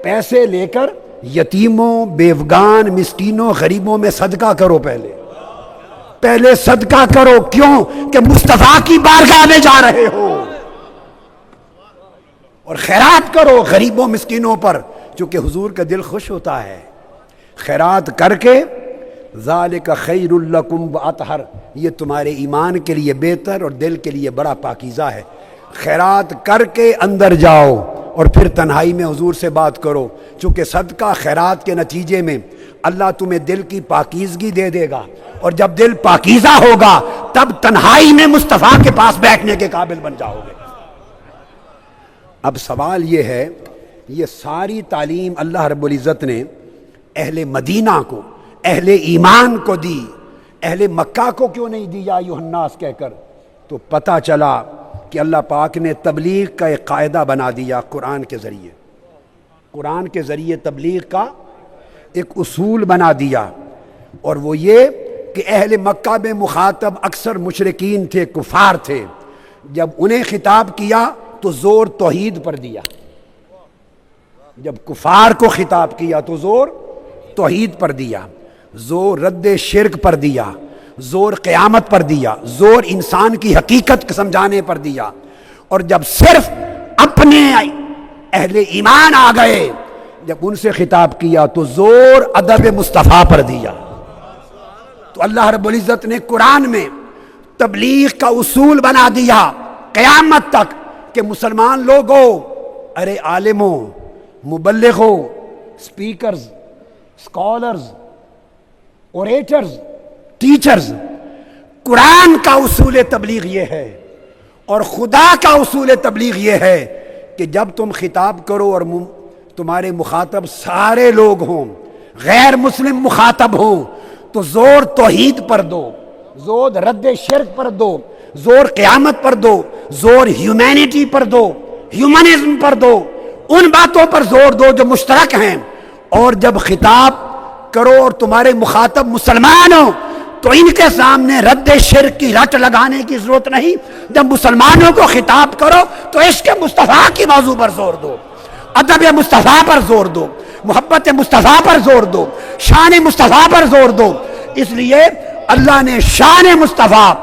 پیسے لے کر یتیموں، بیوگان، مسکینوں، غریبوں میں صدقہ کرو. پہلے صدقہ کرو. کیوں کہ مصطفیٰ کی بارگاہ میں جا رہے ہو. اور خیرات کرو غریبوں مسکینوں پر، چونکہ حضور کا دل خوش ہوتا ہے. خیرات کر کے ذالک خیر لکم واطہر، یہ تمہارے ایمان کے لیے بہتر اور دل کے لیے بڑا پاکیزہ ہے. خیرات کر کے اندر جاؤ اور پھر تنہائی میں حضور سے بات کرو، چونکہ صدقہ خیرات کے نتیجے میں اللہ تمہیں دل کی پاکیزگی دے دے گا، اور جب دل پاکیزہ ہوگا تب تنہائی میں مصطفیٰ کے پاس بیٹھنے کے قابل بن جاؤ گے. اب سوال یہ ہے، یہ ساری تعلیم اللہ رب العزت نے اہل مدینہ کو، اہل ایمان کو دی، اہل مکہ کو کیوں نہیں دی یا ایھا الناس کہہ کر؟ تو پتہ چلا کہ اللہ پاک نے تبلیغ کا ایک قاعدہ بنا دیا قرآن کے ذریعے. قرآن کے ذریعے تبلیغ کا ایک اصول بنا دیا، اور وہ یہ کہ اہل مکہ میں مخاطب اکثر مشرکین تھے، کفار تھے. جب انہیں خطاب کیا تو زور توحید پر دیا، جب کفار کو خطاب کیا تو زور توحید پر دیا، زور رد شرک پر دیا، زور قیامت پر دیا، زور انسان کی حقیقت سمجھانے پر دیا. اور جب صرف اپنے اہل ایمان آ گئے، جب ان سے خطاب کیا تو زور ادب مصطفیٰ پر دیا. تو اللہ رب العزت نے قرآن میں تبلیغ کا اصول بنا دیا قیامت تک کہ مسلمان لوگوں، ارے عالموں، مبلغوں، سپیکرز، اسکالرز، اوریٹرز، ٹیچرز، قرآن کا اصول تبلیغ یہ ہے اور خدا کا اصول تبلیغ یہ ہے کہ جب تم خطاب کرو اور تمہارے مخاطب سارے لوگ ہوں، غیر مسلم مخاطب ہوں، تو زور توحید پر دو، زور رد شرک پر دو، زور قیامت پر دو، زور ہیومینٹی پر دو، ہیومنزم پر دو، ان باتوں پر زور دو جو مشترک ہیں. اور جب خطاب کرو اور تمہارے مخاطب مسلمان ہو تو ان کے سامنے رد شرک کی رٹ لگانے کی ضرورت نہیں. جب مسلمانوں کو خطاب کرو تو عشق مصطفیٰ کی موضوع پر زور دو، ادب مصطفیٰ پر زور دو، محبت مصطفیٰ پر زور دو، شان مصطفیٰ پر زور دو. اس لیے اللہ نے شان مصطفیٰ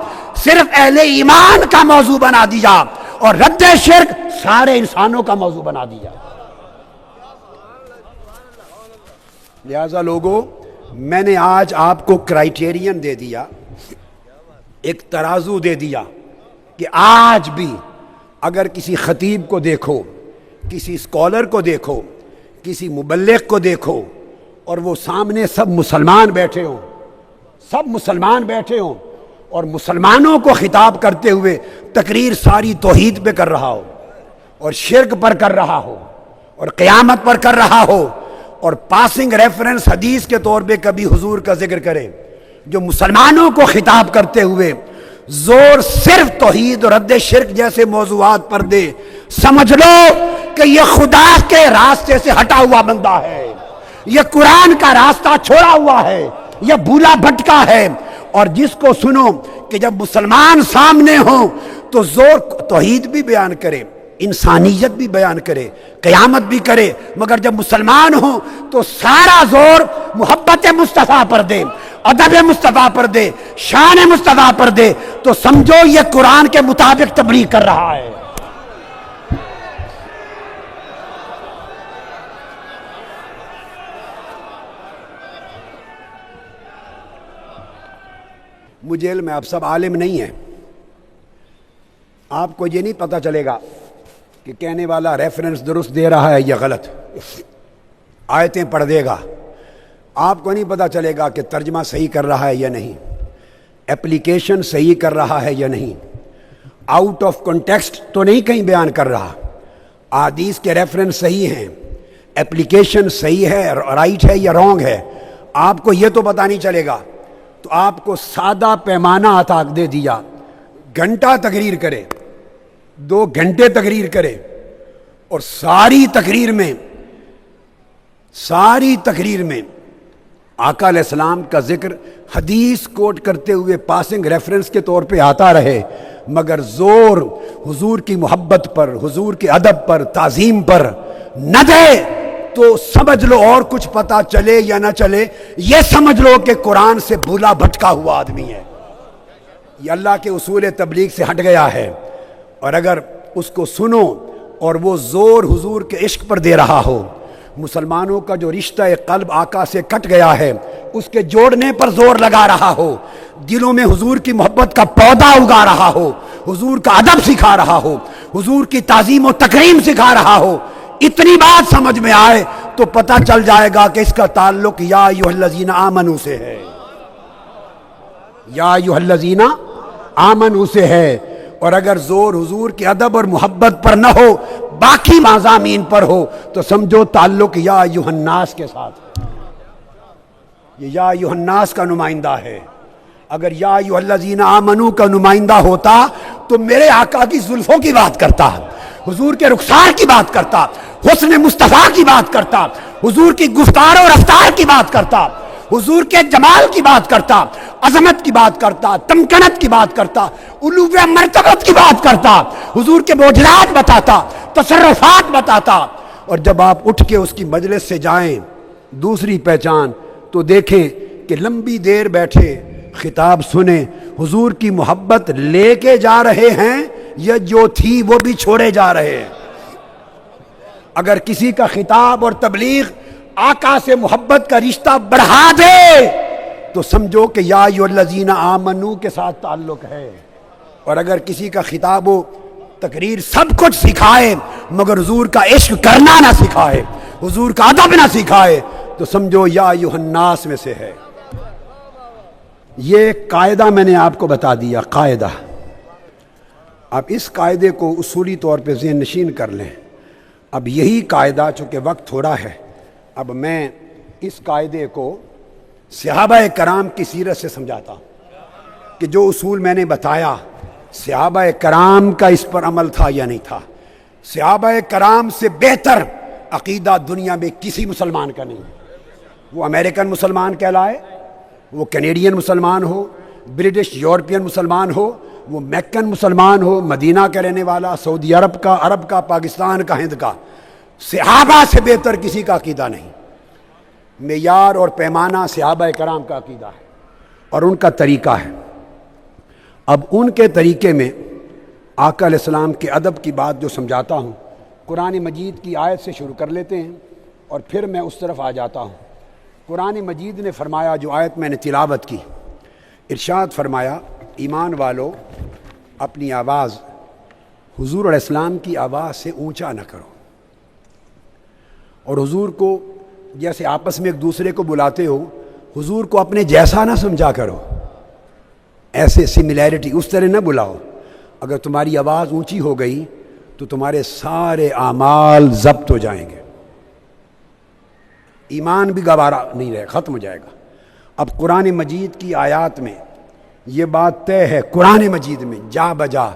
صرف اہل ایمان کا موضوع بنا دیا اور رد شرک سارے انسانوں کا موضوع بنا دیا. لہذا لوگوں، میں نے آج آپ کو کرائیٹیرین دے دیا، ایک ترازو دے دیا کہ آج بھی اگر کسی خطیب کو دیکھو، کسی اسکالر کو دیکھو، کسی مبلغ کو دیکھو اور وہ سامنے سب مسلمان بیٹھے ہوں، سب مسلمان بیٹھے ہوں اور مسلمانوں کو خطاب کرتے ہوئے تقریر ساری توحید پہ کر رہا ہو اور شرک پر کر رہا ہو اور قیامت پر کر رہا ہو اور پاسنگ ریفرنس حدیث کے طور پہ کبھی حضور کا ذکر کرے، جو مسلمانوں کو خطاب کرتے ہوئے زور صرف توحید اور رد شرک جیسے موضوعات پر دے، سمجھ لو کہ یہ خدا کے راستے سے ہٹا ہوا بندہ ہے، یہ قرآن کا راستہ چھوڑا ہوا ہے، یہ بھولا بھٹکا ہے. اور جس کو سنو کہ جب مسلمان سامنے ہوں تو زور توحید بھی بیان کرے، انسانیت بھی بیان کرے، قیامت بھی کرے، مگر جب مسلمان ہوں تو سارا زور محبت مصطفیٰ پر دے، ادب مصطفیٰ پر دے، شان مصطفیٰ پر دے، تو سمجھو یہ قرآن کے مطابق تبلیغ کر رہا ہے. مجھے علم ہے آپ سب عالم نہیں ہیں، آپ کو یہ نہیں پتہ چلے گا کہ کہنے والا ریفرنس درست دے رہا ہے یا غلط، آیتیں پڑھ دے گا، آپ کو نہیں پتہ چلے گا کہ ترجمہ صحیح کر رہا ہے یا نہیں، اپلیکیشن صحیح کر رہا ہے یا نہیں، آؤٹ آف کنٹیکسٹ تو نہیں کہیں بیان کر رہا، احادیث کے ریفرنس صحیح ہیں، اپلیکیشن صحیح ہے، رائٹ ہے یا رانگ ہے، آپ کو یہ تو پتہ نہیں چلے گا، تو آپ کو سادہ پیمانہ عطا دے دیا، گھنٹہ تقریر کرے، 2 گھنٹے تقریر کرے، اور ساری تقریر میں آقا علیہ السلام کا ذکر حدیث کوٹ کرتے ہوئے پاسنگ ریفرنس کے طور پہ آتا رہے، مگر زور حضور کی محبت پر، حضور کے ادب پر، تعظیم پر نہ دے، تو سمجھ لو اور کچھ پتہ چلے یا نہ چلے، یہ سمجھ لو کہ قرآن سے بھولا بھٹکا ہوا آدمی ہے، یہ اللہ کے اصول تبلیغ سے ہٹ گیا ہے۔ اور اگر اس کو سنو اور وہ زور حضور کے عشق پر دے رہا ہو، مسلمانوں کا جو رشتہ قلب آقا سے کٹ گیا ہے اس کے جوڑنے پر زور لگا رہا ہو، دلوں میں حضور کی محبت کا پودا اگا رہا ہو، حضور کا ادب سکھا رہا ہو، حضور کی تعظیم و تکریم سکھا رہا ہو، اتنی بات سمجھ میں آئے تو پتہ چل جائے گا کہ اس کا تعلق یا ایھا الذین آمنوا سے ہے، یا ایھا الذین آمنوا سے ہے۔ اور اگر زور حضور کے ادب اور محبت پر نہ ہو، باقی مضامین پر ہو، تو سمجھو تعلق یا ایھا الناس کے ساتھ ہے، یہ یا ایھا الناس کا نمائندہ ہے۔ اگر یا ایھا الذین آمنوا کا نمائندہ ہوتا تو میرے آقا کی زلفوں کی بات کرتا، حضور کے رخسار کی بات کرتا، حسن مصطفیٰ کی بات کرتا، حضور کی گفتار و رفتار کی بات کرتا، حضور کے جمال کی بات کرتا، عظمت کی بات کرتا، تمکنت کی بات کرتا، علو مرتبت کی بات کرتا، حضور کے معجزات بتاتا، تصرفات بتاتا۔ اور جب آپ اٹھ کے اس کی مجلس سے جائیں، دوسری پہچان تو دیکھیں کہ لمبی دیر بیٹھے خطاب سنیں، حضور کی محبت لے کے جا رہے ہیں یا جو تھی وہ بھی چھوڑے جا رہے ہیں۔ اگر کسی کا خطاب اور تبلیغ آقا سے محبت کا رشتہ بڑھا دے تو سمجھو کہ یا ایھا الذین آمنوا کے ساتھ تعلق ہے، اور اگر کسی کا خطاب و تقریر سب کچھ سکھائے مگر حضور کا عشق کرنا نہ سکھائے، حضور کا ادب نہ سکھائے، تو سمجھو یا ایھا الناس میں سے ہے۔ یہ قاعدہ میں نے آپ کو بتا دیا، قاعدہ، اب اس قاعدے کو اصولی طور پہ ذہن نشین کر لیں۔ اب یہی قاعدہ، چونکہ وقت تھوڑا ہے، اب میں اس قاعدے کو صحابہ کرام کی سیرت سے سمجھاتا ہوں کہ جو اصول میں نے بتایا صحابہ کرام کا اس پر عمل تھا یا نہیں تھا۔ صحابہ کرام سے بہتر عقیدہ دنیا میں کسی مسلمان کا نہیں ہے، وہ امریکن مسلمان کہلائے، وہ کینیڈین مسلمان ہو، برٹش یورپین مسلمان ہو، وہ میکن مسلمان ہو، مدینہ کا رہنے والا، سعودی عرب کا، پاکستان کا، ہند کا، صحابہ سے بہتر کسی کا عقیدہ نہیں۔ معیار اور پیمانہ صحابہ کرام کا عقیدہ ہے اور ان کا طریقہ ہے۔ اب ان کے طریقے میں آقا علیہ السلام کے ادب کی بات جو سمجھاتا ہوں، قرآن مجید کی آیت سے شروع کر لیتے ہیں اور پھر میں اس طرف آ جاتا ہوں۔ قرآن مجید نے فرمایا، جو آیت میں نے تلاوت کی، ارشاد فرمایا، ایمان والو اپنی آواز حضور علیہ السلام کی آواز سے اونچا نہ کرو، اور حضور کو جیسے آپس میں ایک دوسرے کو بلاتے ہو، حضور کو اپنے جیسا نہ سمجھا کرو، ایسے سملیرٹی اس طرح نہ بلاؤ۔ اگر تمہاری آواز اونچی ہو گئی تو تمہارے سارے اعمال ضبط ہو جائیں گے، ایمان بھی گوارا نہیں رہے، ختم ہو جائے گا۔ اب قرآن مجید کی آیات میں یہ بات طے ہے، قرآن مجید میں جا بجا،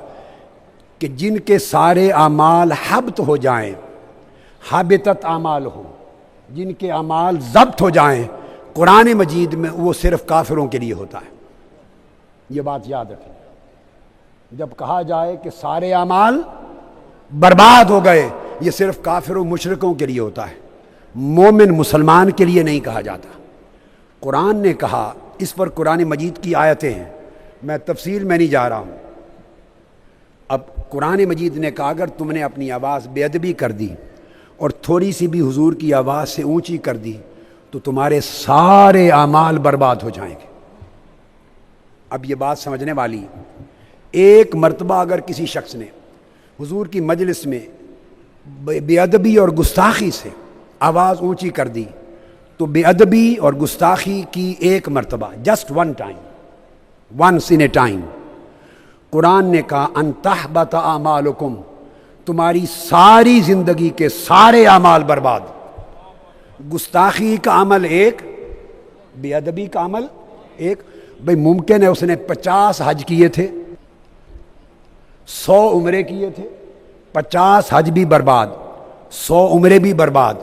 کہ جن کے سارے اعمال حبط ہو جائیں، حابطت اعمال ہو، جن کے اعمال ضبط ہو جائیں، قرآن مجید میں وہ صرف کافروں کے لیے ہوتا ہے۔ یہ بات یاد رکھیں، جب کہا جائے کہ سارے اعمال برباد ہو گئے، یہ صرف کافر و مشرکوں کے لیے ہوتا ہے، مومن مسلمان کے لیے نہیں کہا جاتا۔ قرآن نے کہا، اس پر قرآن مجید کی آیتیں ہیں، میں تفصیل میں نہیں جا رہا ہوں۔ اب قرآن مجید نے کہا اگر تم نے اپنی آواز بے ادبی کر دی اور تھوڑی سی بھی حضور کی آواز سے اونچی کر دی تو تمہارے سارے اعمال برباد ہو جائیں گے۔ اب یہ بات سمجھنے والی، ایک مرتبہ اگر کسی شخص نے حضور کی مجلس میں بے ادبی اور گستاخی سے آواز اونچی کر دی تو بے ادبی اور گستاخی کی ایک مرتبہ، just one time, once in a time, Quran نے کہا ان تحبط اعمالکم، تمہاری ساری زندگی کے سارے اعمال برباد۔ گستاخی کا عمل ایک، بے ادبی کا عمل ایک۔ بھئی ممکن ہے اس نے 50 حج کیے تھے، 100 عمرے کیے تھے، 50 حج بھی برباد، 100 عمرے بھی برباد،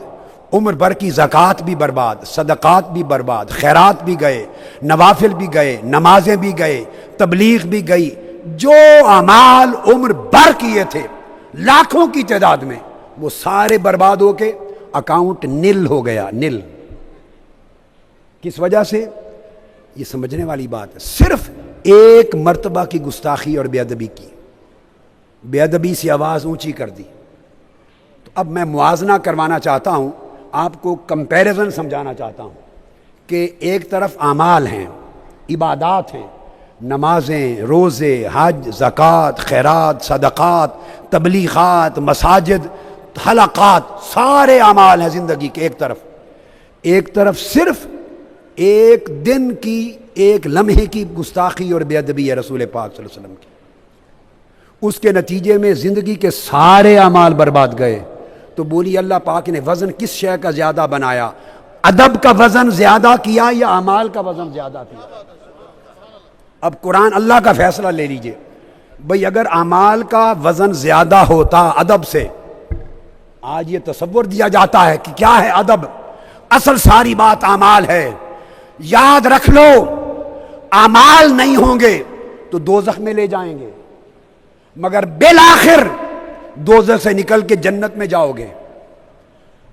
عمر بھر کی زکوٰۃ بھی برباد، صدقات بھی برباد، خیرات بھی گئے، نوافل بھی گئے، نمازیں بھی گئے، تبلیغ بھی گئی، جو اعمال عمر بھر کیے تھے لاکھوں کی تعداد میں، وہ سارے برباد ہو کے اکاؤنٹ نل ہو گیا، نل۔ کس وجہ سے؟ یہ سمجھنے والی بات ہے، صرف ایک مرتبہ کی گستاخی اور بے ادبی کی، بے ادبی سے آواز اونچی کر دی۔ تو اب میں موازنہ کروانا چاہتا ہوں، آپ کو کمپیریزن سمجھانا چاہتا ہوں کہ ایک طرف اعمال ہیں، عبادات ہیں، نمازیں، روزے، حج، زکوٰۃ، خیرات، صدقات، تبلیغات، مساجد، حلقات، سارے اعمال ہیں زندگی کے ایک طرف صرف ایک دن کی، ایک لمحے کی گستاخی اور بے ادبی ہے رسول پاک صلی اللہ علیہ وسلم کی، اس کے نتیجے میں زندگی کے سارے اعمال برباد گئے۔ تو بولی اللہ پاک نے وزن کس شے کا زیادہ بنایا؟ ادب کا وزن زیادہ کیا یا اعمال کا وزن زیادہ کیا؟ اب قرآن اللہ کا فیصلہ لے لیجئے، بھئی اگر اعمال کا وزن زیادہ ہوتا ادب سے، آج یہ تصور دیا جاتا ہے کہ کیا ہے ادب، اصل ساری بات اعمال ہے، یاد رکھ لو اعمال نہیں ہوں گے تو دوزخ میں لے جائیں گے، مگر بالآخر دوزخ سے نکل کے جنت میں جاؤ گے،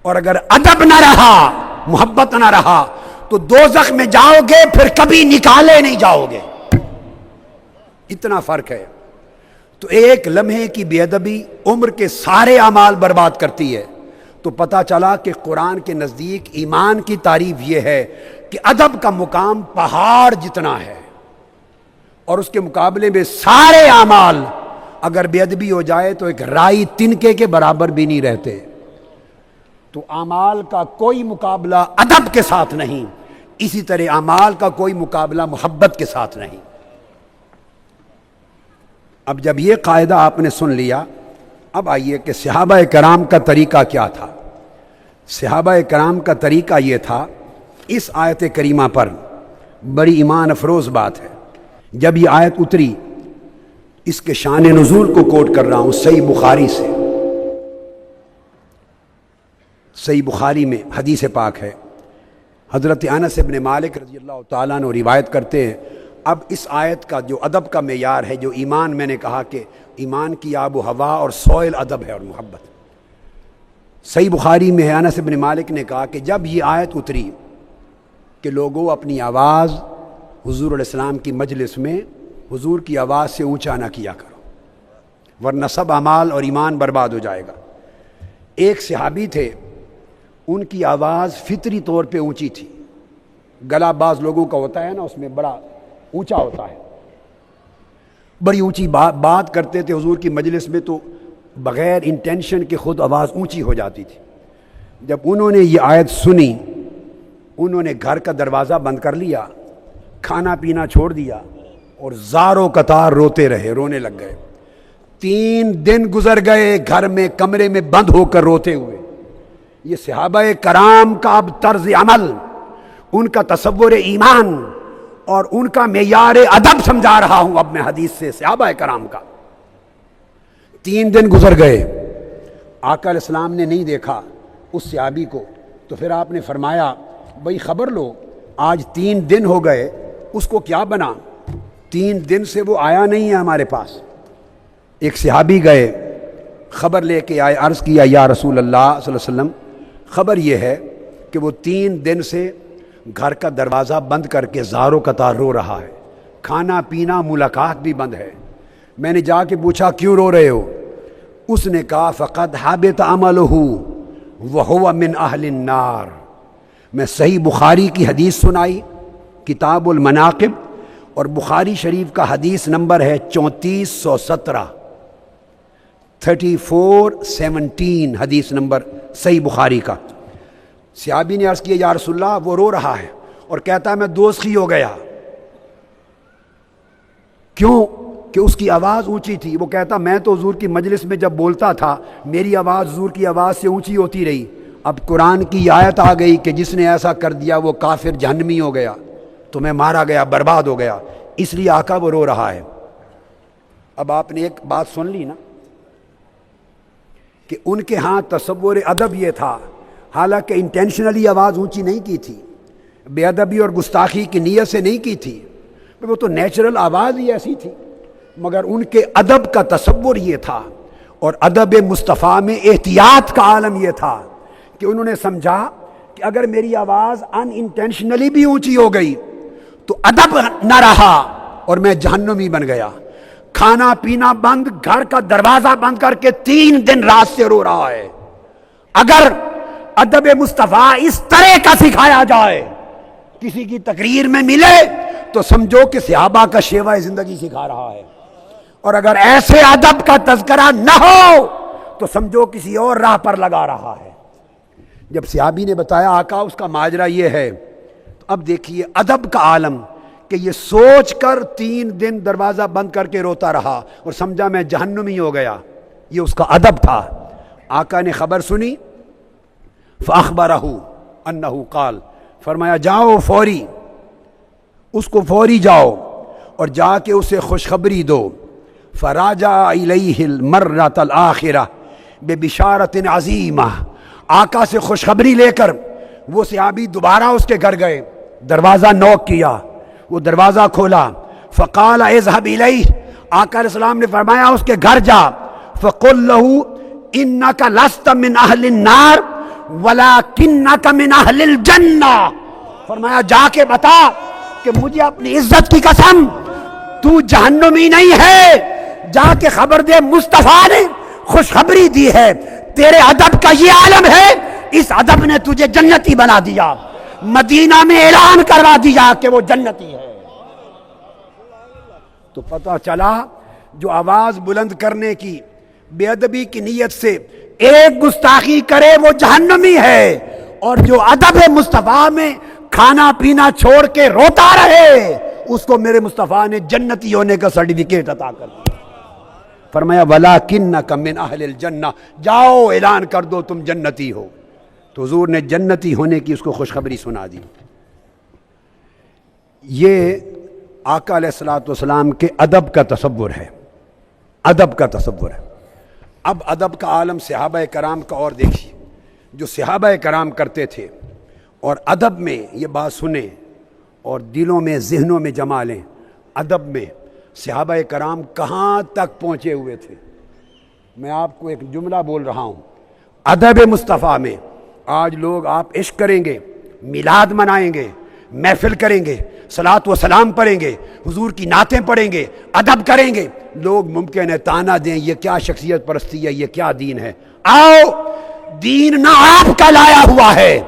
اور اگر ادب نہ رہا، محبت نہ رہا تو دوزخ میں جاؤ گے، پھر کبھی نکالے نہیں جاؤ گے۔ اتنا فرق ہے۔ تو ایک لمحے کی بے ادبی عمر کے سارے اعمال برباد کرتی ہے۔ تو پتہ چلا کہ قرآن کے نزدیک ایمان کی تعریف یہ ہے کہ ادب کا مقام پہاڑ جتنا ہے، اور اس کے مقابلے میں سارے اعمال اگر بے ادبی ہو جائے تو ایک رائی تنکے کے برابر بھی نہیں رہتے۔ تو اعمال کا کوئی مقابلہ ادب کے ساتھ نہیں، اسی طرح اعمال کا کوئی مقابلہ محبت کے ساتھ نہیں۔ اب جب یہ قاعدہ آپ نے سن لیا، اب آئیے کہ صحابہ کرام کا طریقہ کیا تھا۔ صحابہ کرام کا طریقہ یہ تھا، اس آیت کریمہ پر بڑی ایمان افروز بات ہے، جب یہ آیت اتری، اس کے شان نزول کو کوٹ کر رہا ہوں صحیح بخاری سے۔ صحیح بخاری میں حدیث پاک ہے، حضرت انس بن مالک رضی اللہ تعالیٰ عنہ روایت کرتے ہیں۔ اب اس آیت کا جو ادب کا معیار ہے، جو ایمان، میں نے کہا کہ ایمان کی آب و ہوا اور سوئل ادب ہے اور محبت۔ صحیح بخاری میں ہے، انس بن مالک نے کہا کہ جب یہ آیت اتری کہ لوگوں اپنی آواز حضور علیہ السلام کی مجلس میں حضور کی آواز سے اونچا نہ کیا کرو ورنہ سب اعمال اور ایمان برباد ہو جائے گا۔ ایک صحابی تھے، ان کی آواز فطری طور پہ اونچی تھی، گلا بعض لوگوں کا ہوتا ہے نا، اس میں بڑا اونچا ہوتا ہے، بڑی اونچی بات کرتے تھے حضور کی مجلس میں، تو بغیر انٹینشن کے خود آواز اونچی ہو جاتی تھی۔ جب انہوں نے یہ آیت سنی، انہوں نے گھر کا دروازہ بند کر لیا، کھانا پینا چھوڑ دیا، اور زاروں قطار روتے رہے، رونے لگ گئے۔ 3 دن گزر گئے گھر میں کمرے میں بند ہو کر روتے ہوئے۔ یہ صحابہ کرام کا اب طرز عمل، ان کا تصور ایمان اور ان کا معیار ادب سمجھا رہا ہوں اب میں حدیث سے صحابہ کرام کا۔ 3 دن گزر گئے، آقا علیہ السلام نے نہیں دیکھا اس صحابی کو، تو پھر آپ نے فرمایا بھئی خبر لو، آج 3 دن ہو گئے، اس کو کیا بنا؟ 3 دن سے وہ آیا نہیں ہے ہمارے پاس۔ ایک صحابی گئے، خبر لے کے آئے، عرض کیا یا رسول اللہ صلی اللہ علیہ وسلم، خبر یہ ہے کہ وہ 3 دن سے گھر کا دروازہ بند کر کے زاروں قطار رو رہا ہے، کھانا پینا ملاقات بھی بند ہے۔ میں نے جا کے پوچھا کیوں رو رہے ہو؟ اس نے کہا فقد حبط عملہ وہو من اہل النار۔ میں صحیح بخاری کی حدیث سنائی، کتاب المناقب، اور بخاری شریف کا حدیث نمبر ہے 3417، 3417 حدیث نمبر صحیح بخاری کا۔ صحابی نے عرض کیا یا رسول اللہ وہ رو رہا ہے اور کہتا ہے میں دوزخی ہو گیا۔ کیوں؟ کہ اس کی آواز اونچی تھی۔ وہ کہتا میں تو حضور کی مجلس میں جب بولتا تھا میری آواز حضور کی آواز سے اونچی ہوتی رہی، اب قرآن کی آیت آ گئی کہ جس نے ایسا کر دیا وہ کافر جہنمی ہو گیا، تو میں مارا گیا، برباد ہو گیا، اس لیے آقا وہ رو رہا ہے۔ اب آپ نے ایک بات سن لی نا کہ ان کے ہاں تصور ادب یہ تھا، حالانکہ انٹینشنلی آواز اونچی نہیں کی تھی، بے ادبی اور گستاخی کی نیت سے نہیں کی تھی، وہ تو نیچرل آواز ہی ایسی تھی، مگر ان کے ادب کا تصور یہ تھا، اور ادب مصطفیٰ میں احتیاط کا عالم یہ تھا کہ انہوں نے سمجھا کہ اگر میری آواز ان انٹینشنلی بھی اونچی ہو گئی تو ادب نہ رہا اور میں جہنمی بن گیا۔ کھانا پینا بند، گھر کا دروازہ بند کر کے 3 دن رات سے رو رہا ہے۔ اگر ادب مصطفیٰ اس طرح کا سکھایا جائے کسی کی تقریر میں ملے تو سمجھو کہ صحابہ کا شیوہ زندگی سکھا رہا ہے، اور اگر ایسے ادب کا تذکرہ نہ ہو تو سمجھو کسی اور راہ پر لگا رہا ہے۔ جب صحابی نے بتایا آقا اس کا ماجرا یہ ہے، تو اب دیکھیے ادب کا عالم کہ یہ سوچ کر 3 دن دروازہ بند کر کے روتا رہا اور سمجھا میں جہنمی ہو گیا، یہ اس کا ادب تھا۔ آقا نے خبر سنی، فاخبرہ انہ قال، فرمایا جاؤ فوری، اس کو فوری جاؤ اور جا کے اسے خوشخبری دو۔ فراجع الیہ المرۃ الآخرہ ببشارۃ عظیمہ، آقا سے خوشخبری لے کر وہ صحابی دوبارہ اس کے گھر گئے، دروازہ نوک کیا، وہ دروازہ کھولا، فقال اذهب الیہ، آقا علیہ السلام نے فرمایا اس کے گھر جا، فقل لہ انک لست من اہل النار ولکنک من اہل الجنہ، فرمایا جا کے بتا کہ مجھے اپنی عزت کی قسم تو جہنمی نہیں ہے، جا کے خبر دے مصطفیٰ نے خوشخبری دی ہے، تیرے ادب کا یہ عالم ہے، اس ادب نے تجھے جنتی بنا دیا، مدینہ میں اعلان کروا دیا کہ وہ جنتی ہے۔ تو پتہ چلا جو آواز بلند کرنے کی بے ادبی کی نیت سے ایک گستاخی کرے وہ جہنمی ہے، اور جو ادب مصطفیٰ میں کھانا پینا چھوڑ کے روتا رہے اس کو میرے مصطفیٰ نے جنتی ہونے کا سرٹیفکیٹ عطا کر دیا۔ فرمایا وَلَكِنَّكَ مِنْ أَهْلِ الْجَنَّةِ، جاؤ اعلان کر دو تم جنتی ہو۔ تو حضور نے جنتی ہونے کی اس کو خوشخبری سنا دی۔ یہ آقا علیہ الصلوۃ والسلام کے ادب کا تصور ہے، ادب کا تصور ہے۔ اب ادب کا عالم صحابہ کرام کا اور دیکھیے، جو صحابہ کرام کرتے تھے اور ادب میں یہ بات سنیں اور دلوں میں ذہنوں میں جما لیں، ادب میں صحابہ کرام کہاں تک پہنچے ہوئے تھے۔ میں آپ کو ایک جملہ بول رہا ہوں، ادب مصطفیٰ میں آج لوگ آپ عشق کریں گے، میلاد منائیں گے، محفل کریں گے، صلاۃ و سلام پڑھیں گے، حضور کی نعتیں پڑھیں گے، ادب کریں گے، لوگ ممکن ہے تانا دیں یہ کیا شخصیت پرستی ہے، یہ کیا دین ہے۔ آؤ، دین نہ آپ کا لایا ہوا ہے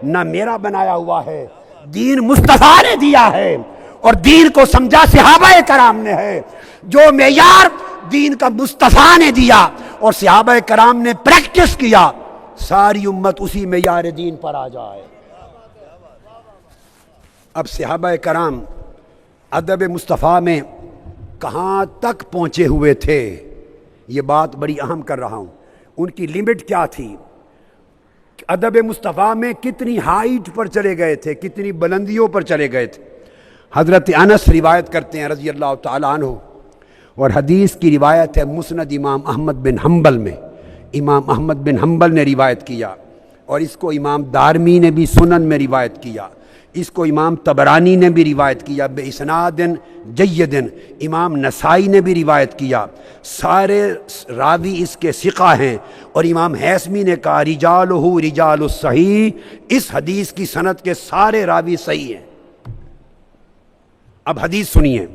نہ میرا بنایا ہوا ہے، دین مصطفیٰ نے دیا ہے، اور دین کو سمجھا صحابہ کرام نے ہے۔ جو معیار دین کا مصطفیٰ نے دیا اور صحابہ کرام نے پریکٹس کیا، ساری امت اسی معیار دین پر آ جائے۔ اب صحابہ کرام ادب مصطفیٰ میں کہاں تک پہنچے ہوئے تھے، یہ بات بڑی اہم کر رہا ہوں۔ ان کی لمٹ کیا تھی، ادب مصطفیٰ میں کتنی ہائٹ پر چلے گئے تھے، کتنی بلندیوں پر چلے گئے تھے۔ حضرت انس روایت کرتے ہیں رضی اللہ تعالیٰ عنہ، اور حدیث کی روایت ہے مسند امام احمد بن حنبل میں، امام احمد بن حنبل نے روایت کیا، اور اس کو امام دارمی نے بھی سنن میں روایت کیا، اس کو امام طبرانی نے بھی روایت کیا بے اسناد جید، امام نسائی نے بھی روایت کیا، سارے راوی اس کے ثقہ ہیں، اور امام حیثمی نے کہا رجالہ رجال الصحیح، اس حدیث کی سند کے سارے راوی صحیح ہیں۔ اب حدیث سنیے،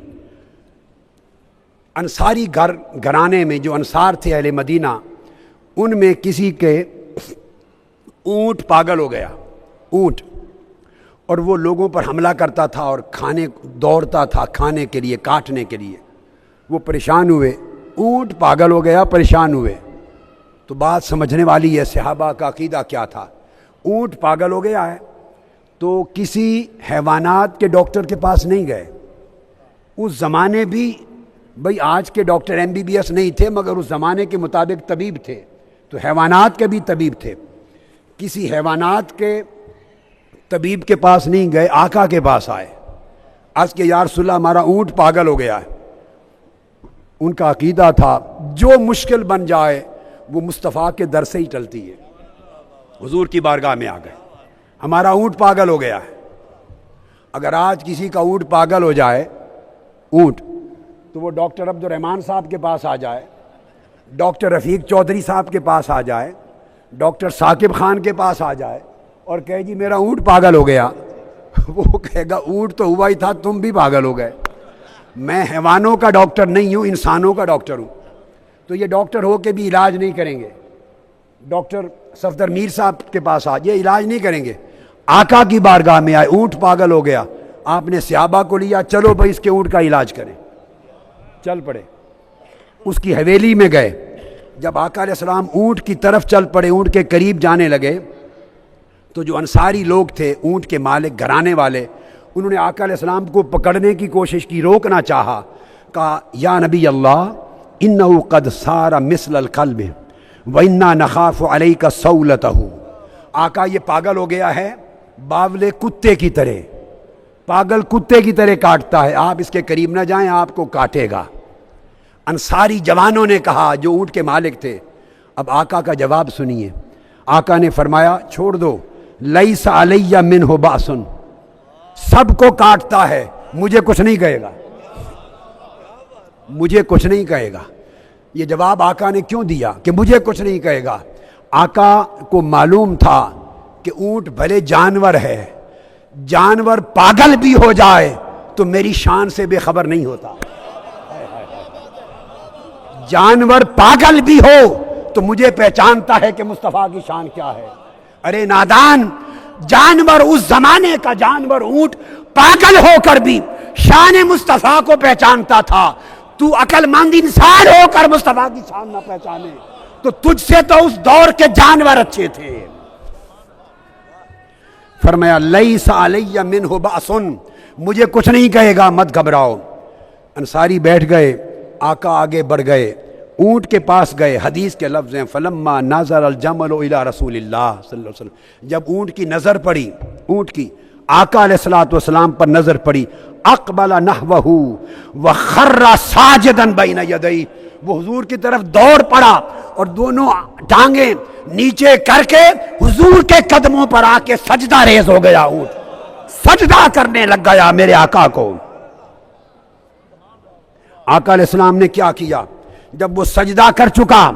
انصاری گھرانے میں جو انصار تھے اہل مدینہ، ان میں کسی کے اونٹ پاگل ہو گیا، اونٹ، اور وہ لوگوں پر حملہ کرتا تھا اور دوڑتا تھا کھانے کے لیے، کاٹنے کے لیے۔ وہ پریشان ہوئے، اونٹ پاگل ہو گیا، پریشان ہوئے۔ تو بات سمجھنے والی ہے صحابہ کا عقیدہ کیا تھا۔ اونٹ پاگل ہو گیا ہے تو کسی حیوانات کے ڈاکٹر کے پاس نہیں گئے۔ اس زمانے بھی بھئی آج کے ڈاکٹر MBBS نہیں تھے، مگر اس زمانے کے مطابق طبیب تھے، تو حیوانات کے بھی طبیب تھے۔ کسی حیوانات کے طبیب کے پاس نہیں گئے، آقا کے پاس آئے، عرض کہ یا رسول اللہ ہمارا اونٹ پاگل ہو گیا ہے۔ ان کا عقیدہ تھا جو مشکل بن جائے وہ مصطفیٰ کے در سے ہی ٹلتی ہے۔ حضور کی بارگاہ میں آ گئے، ہمارا اونٹ پاگل ہو گیا ہے۔ اگر آج کسی کا اونٹ پاگل ہو جائے، اونٹ، تو وہ ڈاکٹر عبد الرحمن صاحب کے پاس آ جائے، ڈاکٹر رفیق چودھری صاحب کے پاس آ جائے، ڈاکٹر ثاقب خان کے پاس آ جائے اور کہے جی میرا اونٹ پاگل ہو گیا، وہ کہے گا اونٹ تو ہوا ہی تھا، تم بھی پاگل ہو گئے۔ میں حیوانوں کا ڈاکٹر نہیں ہوں، انسانوں کا ڈاکٹر ہوں۔ تو یہ ڈاکٹر ہو کے بھی علاج نہیں کریں گے۔ ڈاکٹر صفدر میر صاحب کے پاس آ یہ علاج نہیں کریں گے۔ آقا کی بارگاہ میں آئے، اونٹ پاگل ہو گیا، آپ نے صحابہ کو لیا، چلو بھائی اس کے اونٹ کا علاج کریں۔ چل پڑے، اس کی حویلی میں گئے۔ جب آقا علیہ السلام اونٹ کی طرف چل پڑے، اونٹ کے قریب جانے لگے، تو جو انصاری لوگ تھے، اونٹ کے مالک، گھرانے والے، انہوں نے آقا علیہ السلام کو پکڑنے کی کوشش کی، روکنا چاہا، کہا یا نبی اللہ انہ قد صار مثل الکلب وإنا نخاف علیک صولتہ۔ آقا یہ پاگل ہو گیا ہے باولے کتے کی طرح، پاگل کتے کی طرح کاٹتا ہے، آپ اس کے قریب نہ جائیں، آپ کو کاٹے گا۔ انصاری جوانوں نے کہا جو اونٹ کے مالک تھے۔ اب آقا کا جواب سنیے، آقا نے فرمایا چھوڑ دو، لیس علی منہ باس، سب کو کاٹتا ہے، مجھے کچھ نہیں کہے گا، مجھے کچھ نہیں کہے گا۔ یہ جواب آقا نے کیوں دیا کہ مجھے کچھ نہیں کہے گا؟ آقا کو معلوم تھا کہ اونٹ بھلے جانور ہے، جانور پاگل بھی ہو جائے تو میری شان سے بے خبر نہیں ہوتا۔ جانور پاگل بھی ہو تو مجھے پہچانتا ہے کہ مصطفیٰ کی شان کیا ہے۔ ارے نادان، جانور اس زمانے کا جانور اونٹ پاگل ہو کر بھی شان مصطفیٰ کو پہچانتا تھا، تو عقل مند انسان ہو کر مصطفیٰ کی شان نہ پہچانے تو تجھ سے تو اس دور کے جانور اچھے تھے۔ فرمایا لیس علی منہ باس، مجھے کچھ نہیں کہے گا، مت گھبراؤ۔ انصاری بیٹھ گئے، آقا آگے بڑھ گئے، اونٹ کے پاس گئے۔ حدیث کے لفظ ہیں فلما نظر الجمل الی رسول اللہ صلی اللہ علیہ وسلم، جب اونٹ کی نظر پڑی، اونٹ کی آقا علیہ الصلوۃ والسلام پر نظر پڑی، اقبل نحوہ وخر ساجدا بین یدیہ، وہ حضور کی طرف دوڑ پڑا اور دونوں ٹانگیں نیچے کر کے حضور کے قدموں پر آ کے سجدہ ریز ہو گیا، اونٹ سجدہ کرنے لگ گیا میرے آقا کو۔ آقا علیہ السلام نے کیا کیا؟ جب وہ سجدہ کر چکا،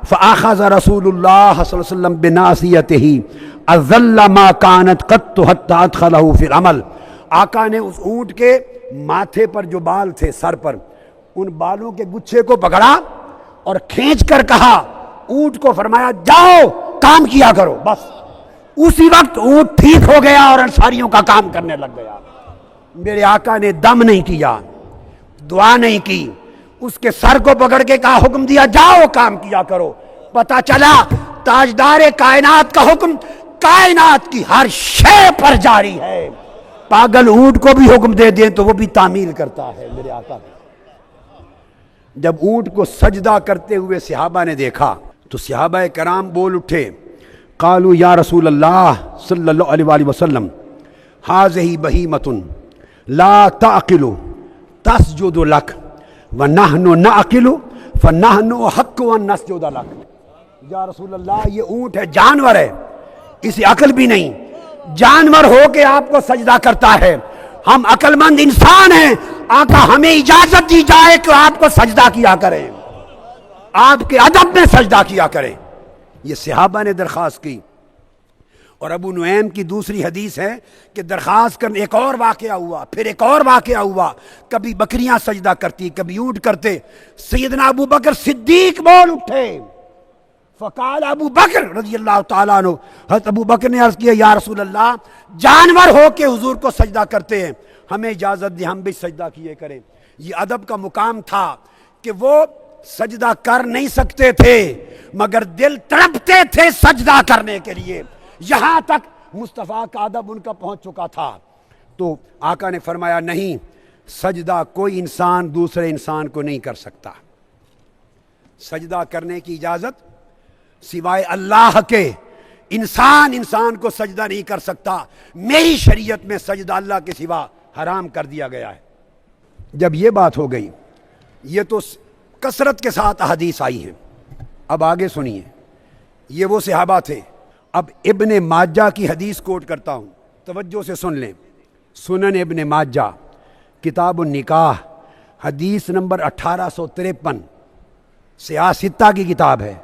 فاخذ رسول اللہ صلی اللہ علیہ وسلم بناصیتہ اذل ما كانت قط حتى ادخله في العمل، آقا نے اس اونٹ کے ماتھے پر جو بال تھے، سر پر، ان بالوں کے گچھے کو پکڑا اور کھینچ کر کہا، اونٹ کو فرمایا جاؤ کام کیا کرو۔ بس اسی وقت اونٹ ٹھیک ہو گیا اور انصاریوں کا کام کرنے لگ گیا۔ میرے آقا نے دم نہیں کیا، دعا نہیں کی، اس کے سر کو پکڑ کے کہا، حکم دیا جاؤ کام کیا کرو۔ پتہ چلا تاجدار کائنات کا حکم کائنات کی ہر شے پر جاری ہے۔ پاگل اونٹ کو بھی حکم دے دیں تو وہ بھی تعمیل کرتا ہے میرے آقا۔ جب اونٹ کو سجدہ کرتے ہوئے صحابہ نے دیکھا تو صحابہ کرام بول اٹھے، قالوا یا رسول اللہ صلی اللہ علیہ وآلہ وسلم ھذہ بہیمۃ لا تعقل تسجد لک ونحن نعقل فنحن حق ان نسجد لک۔ یا رسول اللہ یہ اونٹ ہے، جانور ہے، اسے عقل بھی نہیں، جانور ہو کے آپ کو سجدہ کرتا ہے، ہم عقل مند انسان ہیں، آقا ہمیں اجازت دی جائے کہ آپ کو سجدہ کیا کریں، آپ کے ادب میں سجدہ کیا کریں۔ یہ صحابہ نے درخواست کی۔ اور ابو نعیم کی دوسری حدیث ہے کہ درخواست کرنے ایک اور واقعہ ہوا، پھر ایک اور واقعہ ہوا، کبھی بکریاں سجدہ کرتی، کبھی اونٹ کرتے۔ سیدنا ابو بکر صدیق بول اٹھے، فقال ابو بکر رضی اللہ تعالیٰ عنہ، حضرت ابو بکر نے عرض کیا یا رسول اللہ، جانور ہو کے حضور کو سجدہ کرتے ہیں، ہمیں اجازت دی ہم بھی سجدہ کیے کریں۔ یہ ادب کا مقام تھا کہ وہ سجدہ کر نہیں سکتے تھے مگر دل تڑپتے تھے سجدہ کرنے کے لیے، یہاں تک مصطفیٰ کا ادب ان کا پہنچ چکا تھا۔ تو آقا نے فرمایا نہیں، سجدہ کوئی انسان دوسرے انسان کو نہیں کر سکتا، سجدہ کرنے کی اجازت سوائے اللہ کے انسان کو سجدہ نہیں کر سکتا۔ میری شریعت میں سجدہ اللہ کے سوا حرام کر دیا گیا ہے۔ جب یہ بات ہو گئی، یہ تو کثرت کے ساتھ احادیث آئی ہیں، اب آگے سنیے، یہ وہ صحابہ تھے۔ اب ابن ماجہ کی حدیث کوٹ کرتا ہوں، توجہ سے سن لیں۔ سنن ابن ماجہ کتاب النکاح حدیث نمبر 1853، سیاہ ستہ کی کتاب ہے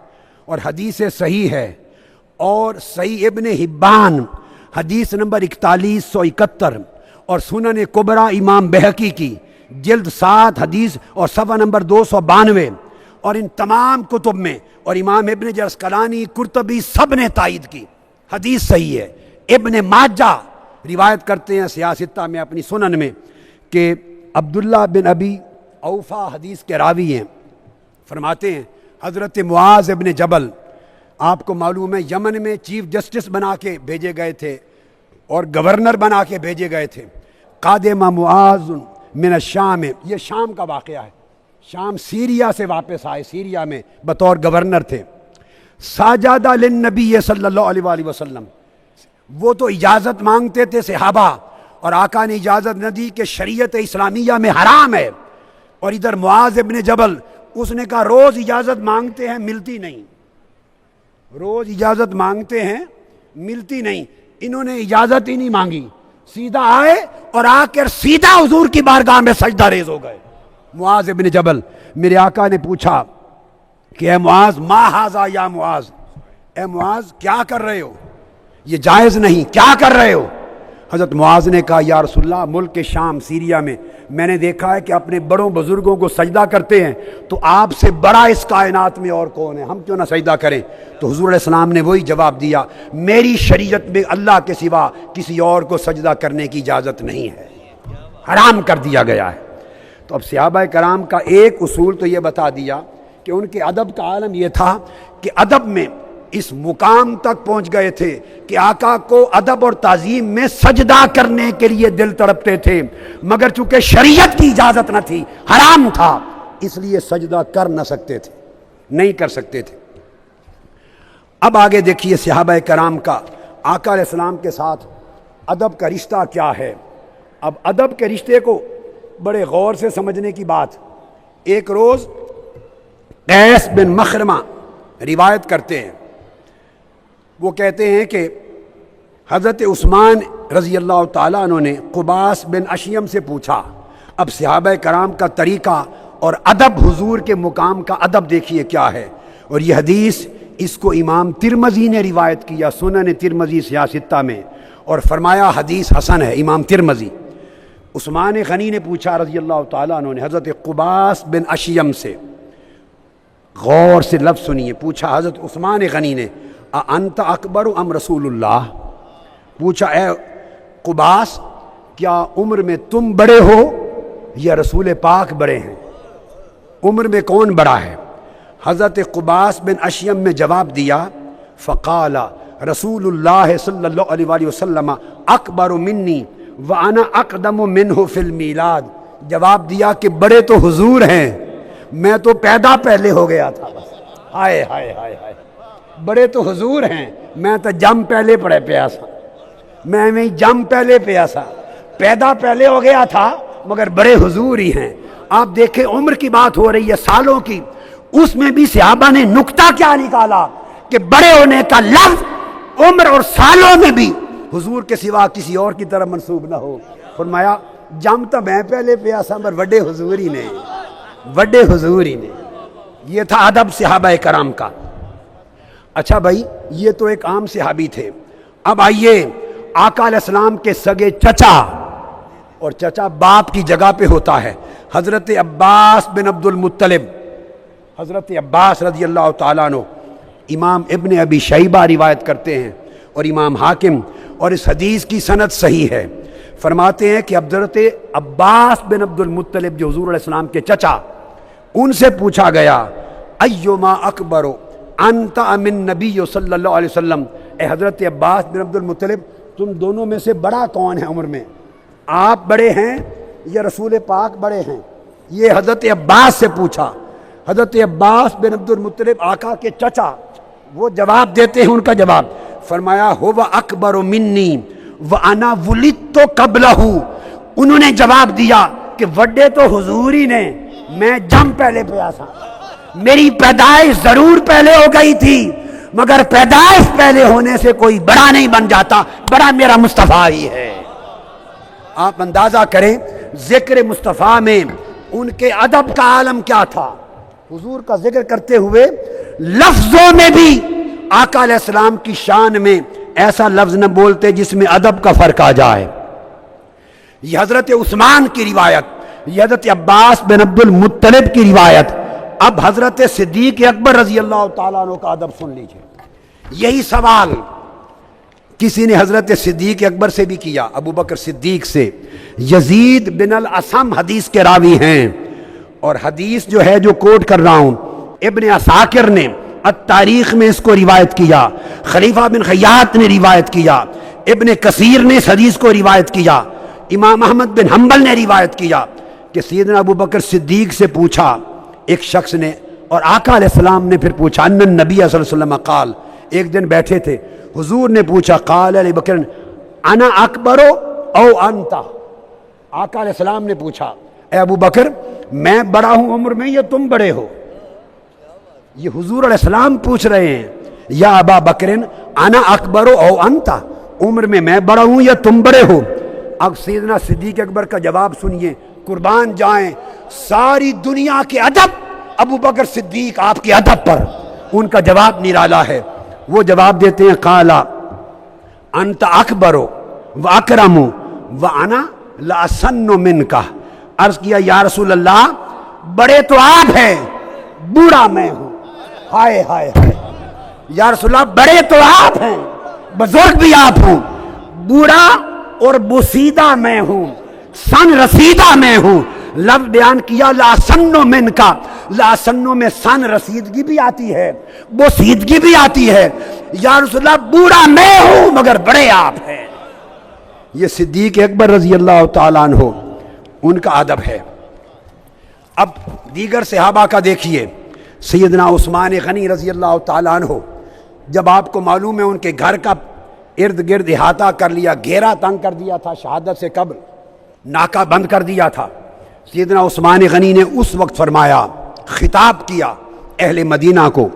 اور حدیث صحیح ہے، اور صحیح ابن حبان حدیث نمبر 4171، اور سنن کبریٰ امام بہقی کی جلد 7 حدیث اور صفحہ نمبر 292، اور ان تمام کتب میں، اور امام ابن جرسقلانی، قرطبی، سب نے تائید کی، حدیث صحیح ہے۔ ابن ماجہ روایت کرتے ہیں سیاہ ستہ میں اپنی سنن میں کہ عبداللہ بن ابی اوفا حدیث کے راوی ہیں، فرماتے ہیں حضرت معاذ ابن جبل، آپ کو معلوم ہے یمن میں چیف جسٹس بنا کے بھیجے گئے تھے اور گورنر بنا کے بھیجے گئے تھے۔ قادم معاذ من الشام، یہ شام کا واقعہ ہے، شام سیریا سے واپس آئے، سیریا میں بطور گورنر تھے۔ ساجدہ للنبی صلی اللہ علیہ وآلہ وسلم، وہ تو اجازت مانگتے تھے صحابہ، اور آقا نے اجازت نہ دی کہ شریعت اسلامیہ میں حرام ہے، اور ادھر معاذ ابن جبل، اس نے کہا روز اجازت مانگتے ہیں ملتی نہیں، روز اجازت مانگتے ہیں ملتی نہیں، انہوں نے اجازت ہی نہیں مانگی، سیدھا آئے اور آ کر سیدھا حضور کی بارگاہ میں سجدہ ریز ہو گئے۔ معاذ ابن جبل، میرے آقا نے پوچھا کہ اے معاذ ما ھذا یا معاذ، اے معاذ کیا کر رہے ہو، یہ جائز نہیں، کیا کر رہے ہو؟ حضرت معاذ نے کہا یا رسول اللہ، ملک شام سیریا میں نے دیکھا ہے کہ اپنے بڑوں بزرگوں کو سجدہ کرتے ہیں، تو آپ سے بڑا اس کائنات میں اور کون ہے، ہم کیوں نہ سجدہ کریں؟ تو حضور علیہ السلام نے وہی جواب دیا، میری شریعت میں اللہ کے سوا کسی اور کو سجدہ کرنے کی اجازت نہیں ہے، حرام کر دیا گیا ہے۔ تو اب صحابہ کرام کا ایک اصول تو یہ بتا دیا کہ ان کے ادب کا عالم یہ تھا کہ ادب میں اس مقام تک پہنچ گئے تھے کہ آقا کو ادب اور تعظیم میں سجدہ کرنے کے لیے دل تڑپتے تھے، مگر چونکہ شریعت کی اجازت نہ تھی، حرام تھا، اس لیے سجدہ کر نہ سکتے تھے، نہیں کر سکتے تھے۔ اب آگے دیکھیے صحابہ کرام کا آقا علیہ السلام کے ساتھ ادب کا رشتہ کیا ہے۔ اب ادب کے رشتے کو بڑے غور سے سمجھنے کی بات، ایک روز قیس بن مخرمہ روایت کرتے ہیں، وہ کہتے ہیں کہ حضرت عثمان رضی اللہ تعالیٰ عنہ نے قباس بن اشیم سے پوچھا۔ اب صحابہ کرام کا طریقہ اور ادب، حضور کے مقام کا ادب دیکھیے کیا ہے، اور یہ حدیث اس کو امام ترمذی نے روایت کیا، سنن ترمذی سیاہ ستہ میں، اور فرمایا حدیث حسن ہے امام ترمذی۔ عثمان غنی نے پوچھا رضی اللہ تعالیٰ عنہ نے حضرت قباس بن اشیم سے، غور سے لفظ سنیے، پوچھا حضرت عثمان غنی نے انت اکبر ام رسول اللہ، پوچھا اے قباس کیا عمر میں تم بڑے ہو یا رسول پاک بڑے ہیں، عمر میں کون بڑا ہے؟ حضرت قباس بن اشیم نے جواب دیا فقال رسول اللہ صلی اللہ علیہ وآلہ وسلم اکبر منی وانا اقدم منہ فی المیلاد، جواب دیا کہ بڑے تو حضور ہیں، میں تو پیدا پہلے ہو گیا تھا، ہائے ہائے ہائے ہائے، بڑے تو حضور ہیں، میں تو جم پہلے پڑے پیا سا، میں جم پہلے پیا سا، پیدا پہلے ہو گیا تھا مگر بڑے حضور ہی ہیں۔ آپ دیکھیں عمر کی بات ہو رہی ہے، سالوں کی، اس میں بھی صحابہ نے نکتہ کیا نکالا کہ بڑے ہونے کا لفظ عمر اور سالوں میں بھی حضور کے سوا کسی اور کی طرف منسوب نہ ہو۔ فرمایا جم تو میں پہلے پیا سا مگر وڈے حضور ہی نے، وڈے حضور ہی نے۔ یہ تھا ادب صحابہ کرام کا۔ اچھا بھائی، یہ تو ایک عام صحابی تھے، اب آئیے آقا علیہ السلام کے سگے چچا، اور چچا باپ کی جگہ پہ ہوتا ہے، حضرت عباس بن عبد المطلب، حضرت عباس رضی اللہ تعالیٰ عنہ، امام ابن ابی شیبہ روایت کرتے ہیں اور امام حاکم، اور اس حدیث کی سند صحیح ہے۔ فرماتے ہیں کہ حضرت عباس بن عبد المطلب جو حضور علیہ السلام کے چچا، ان سے پوچھا گیا ایما اکبر انت ام النبی صلی اللہ علیہ وسلم، اے حضرت عباس بن عبد المطلب تم دونوں میں سے بڑا کون ہے عمر میں، آپ بڑے ہیں یا رسول پاک بڑے ہیں؟ یہ حضرت عباس سے پوچھا۔ حضرت عباس بن عبد المطلب آقا کے چچا، وہ جواب دیتے ہیں، ان کا جواب فرمایا ہو اکبر منی وانا ولدت قبلہ، انہوں نے جواب دیا کہ وڈے تو حضور ہی نے، میں جم پہلے پیا تھا، میری پیدائش ضرور پہلے ہو گئی تھی مگر پیدائش پہلے ہونے سے کوئی بڑا نہیں بن جاتا، بڑا میرا مصطفیٰ ہی ہے۔ آپ اندازہ کریں ذکر مصطفیٰ میں ان کے ادب کا عالم کیا تھا۔ حضور کا ذکر کرتے ہوئے لفظوں میں بھی آقا علیہ السلام کی شان میں ایسا لفظ نہ بولتے جس میں ادب کا فرق آ جائے۔ یہ حضرت عثمان کی روایت، یہ حضرت عباس بن عبد المطلب کی روایت، اب حضرت صدیق اکبر رضی اللہ تعالیٰ عنہ کا ادب سن لیجئے۔ یہی سوال کسی نے حضرت صدیق اکبر سے بھی کیا، ابو بکر صدیق سے۔ یزید بن الاسم حدیث کے راوی ہیں، اور حدیث جو ہے جو کوٹ کر رہا ہوں ابن عساکر نے التاریخ میں اس کو روایت کیا، خلیفہ بن خیاط نے روایت کیا، ابن کثیر نے اس حدیث کو روایت کیا، امام احمد بن حنبل نے روایت کیا کہ سیدنا ابو بکر صدیق سے پوچھا ایک شخص نے، اور آقا علیہ السلام نے پھر پوچھا ان النبی صلی اللہ علیہ وسلم قال، ایک دن بیٹھے تھے حضور نے پوچھا قال علی بکر انا اکبر او انت، آقا علیہ السلام نے پوچھا اے ابو بکر میں بڑا ہوں عمر میں یا تم بڑے ہو؟ یہ حضور علیہ السلام پوچھ رہے ہیں یا ابا بکر انا اکبر او انت، عمر میں بڑا ہوں یا تم بڑے ہو؟ اب سیدنا صدیق اکبر کا جواب سنیے، قربان جائیں ساری دنیا کے ادب ابو بکر صدیق آپ کے ادب پر، ان کا جواب نرالا ہے۔ وہ جواب دیتے ہیں قال انت اکبر و اکرم و انا لاسن منک، عرض کیا یا رسول اللہ بڑے تو آپ ہیں بوڑھا میں ہوں۔ ہائے ہائے ہائے، یا رسول اللہ بڑے تو آپ ہیں بزرگ بھی آپ ہوں، بوڑھا اور بوسیدہ میں ہوں، سن رسیدہ میں ہوں۔ لفظ بیان کیا لاسنو من کا، لاسنو میں سن رسیدگی بھی آتی ہے، بوسیدگی بھی آتی ہے۔ یا رسول اللہ بوڑھا میں ہوں مگر بڑے آپ ہیں۔ یہ صدیق اکبر رضی اللہ تعالیٰ عنہ ان کا ادب ہے۔ اب دیگر صحابہ کا دیکھیے، سیدنا عثمان غنی رضی اللہ تعالیٰ عنہ، جب آپ کو معلوم ہے ان کے گھر کا ارد گرد احاطہ کر لیا، گھیرا تنگ کر دیا تھا، شہادت سے قبل ناکہ بند کر دیا تھا، سیدنا عثمان غنی نے اس وقت فرمایا، خطاب کیا اہل مدینہ کو۔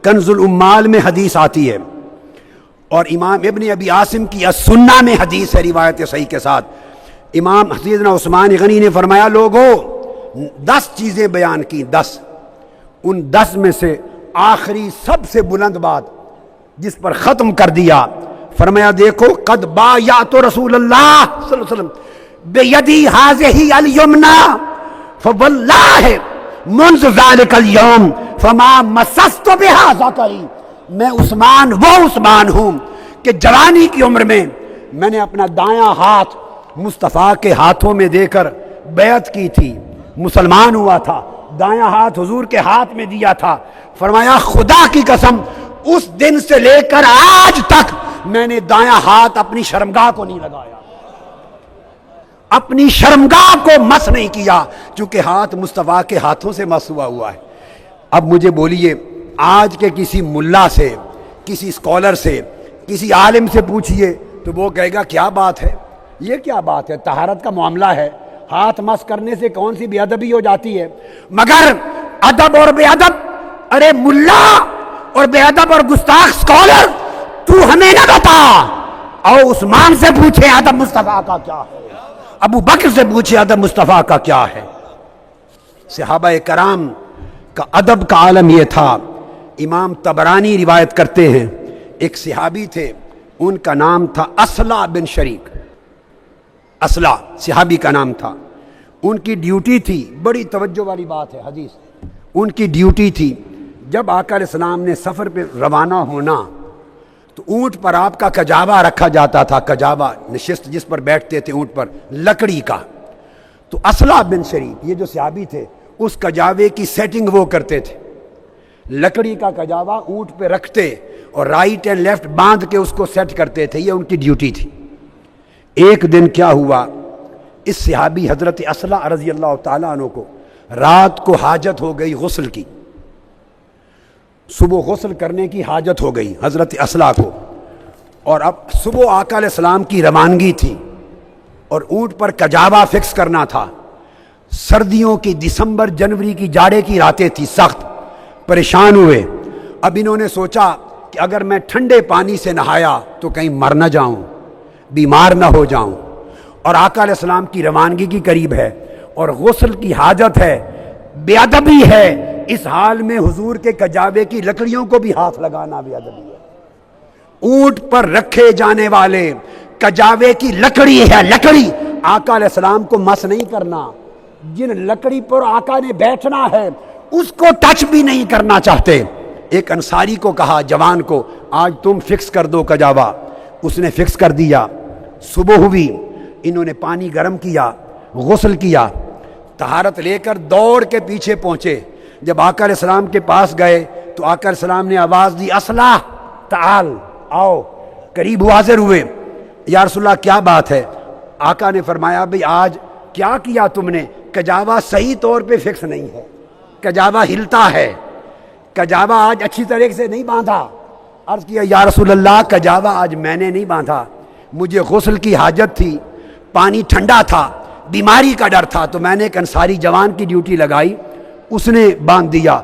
کنز الامال میں حدیث آتی ہے اور امام ابن ابی عاصم کی السنہ میں حدیث ہے روایت صحیح کے ساتھ۔ امام سیدنا عثمان غنی نے فرمایا لوگو 10 چیزیں بیان کی، 10، ان 10 میں سے آخری سب سے بلند بات جس پر ختم کر دیا، فرمایا دیکھو قد بایعت رسول اللہ صلی اللہ علیہ وسلم بیدی ہذہ الیمنا فواللہ منذ ذلک اليوم فما مسست بہا ذکری، میں عثمان وہ عثمان ہوں کہ جوانی کی عمر میں میں نے اپنا دایاں ہاتھ مصطفیٰ کے ہاتھوں میں دے کر بیعت کی تھی، مسلمان ہوا تھا، دایاں ہاتھ حضور کے ہاتھ میں دیا تھا۔ فرمایا خدا کی قسم اس دن سے لے کر آج تک میں نے دایاں ہاتھ اپنی شرمگاہ کو نہیں لگایا، اپنی شرمگاہ کو مس نہیں کیا، چونکہ ہاتھ مصطفیٰ کے ہاتھوں سے مس ہوا ہے۔ اب مجھے بولیے آج کے کسی ملا سے، کسی اسکالر سے، کسی عالم سے پوچھئے تو وہ کہے گا کیا بات ہے، یہ کیا بات ہے، طہارت کا معاملہ ہے، ہاتھ مس کرنے سے کون سی بے ادبی ہو جاتی ہے؟ مگر ادب اور بے ادب، ارے ملا اور بے ادب اور گستاخ اسکالر تو ہمیں نہ بتا، اور عثمان سے پوچھے ادب مصطفیٰ کا کیا ہے، ابو بکر سے پوچھے ادب مصطفیٰ کا کیا ہے۔ صحابہ کرام کا ادب کا عالم یہ تھا۔ امام طبرانی روایت کرتے ہیں ایک صحابی تھے، ان کا نام تھا اصلہ بن شریک، اصلہ صحابی کا نام تھا۔ ان کی ڈیوٹی تھی، بڑی توجہ والی بات ہے حدیث، ان کی ڈیوٹی تھی جب آقا علیہ السلام نے سفر پہ روانہ ہونا تو اونٹ پر آپ کا کجاوا رکھا جاتا تھا، کجاوا نشست جس پر بیٹھتے تھے اونٹ پر، لکڑی کا. تو اصلہ بن شریف یہ جو صحابی تھے اس کجاوے کی سیٹنگ وہ کرتے تھے، لکڑی کا کجاوا اونٹ پہ رکھتے اور رائٹ اینڈ لیفٹ باندھ کے اس کو سیٹ کرتے تھے، یہ ان کی ڈیوٹی تھی. ایک دن کیا ہوا، اس صحابی حضرت اصلہ رضی اللہ تعالیٰ عنہ کو رات کو حاجت ہو گئی غسل کی، صبح غسل کرنے کی حاجت ہو گئی حضرت اصلہ کو، اور اب صبح آقا علیہ السلام کی روانگی تھی اور اونٹ پر کجاوا فکس کرنا تھا. سردیوں کی دسمبر جنوری کی جاڑے کی راتیں تھی، سخت پریشان ہوئے. اب انہوں نے سوچا کہ اگر میں ٹھنڈے پانی سے نہایا تو کہیں مر نہ جاؤں، بیمار نہ ہو جاؤں، اور آقا علیہ السلام کی روانگی کی قریب ہے اور غسل کی حاجت ہے، بے ادبی ہے اس حال میں حضور کے کجاوے کی لکڑیوں کو بھی ہاتھ لگانا بے ادبی ہے. اونٹ پر رکھے جانے والے کجاوے کی لکڑی ہے، لکڑی آقا علیہ السلام کو مس نہیں کرنا، جن لکڑی پر آقا نے بیٹھنا ہے اس کو ٹچ بھی نہیں کرنا چاہتے. ایک انصاری کو کہا جوان کو آج تم فکس کر دو کجاوا، اس نے فکس کر دیا. صبح ہوئی، انہوں نے پانی گرم کیا، غسل کیا، طہارت لے کر دوڑ کے پیچھے پہنچے. جب آقا علیہ السلام کے پاس گئے تو آقا علیہ السلام نے آواز دی اصلہ تعال، آؤ. قریب حاضر ہوئے، یا رسول اللہ کیا بات ہے؟ آقا نے فرمایا بھئی آج کیا کیا تم نے؟ کجاوا صحیح طور پہ فکس نہیں ہے، کجاوا ہلتا ہے، کجاوا آج اچھی طرح سے نہیں باندھا. عرض کیا یا رسول اللہ کجاوا آج میں نے نہیں باندھا، مجھے غسل کی حاجت تھی، پانی ٹھنڈا تھا، بیماری کا ڈر تھا، تو میں نے ایک انصاری جوان کی ڈیوٹی لگائی، اس نے باندھ دیا.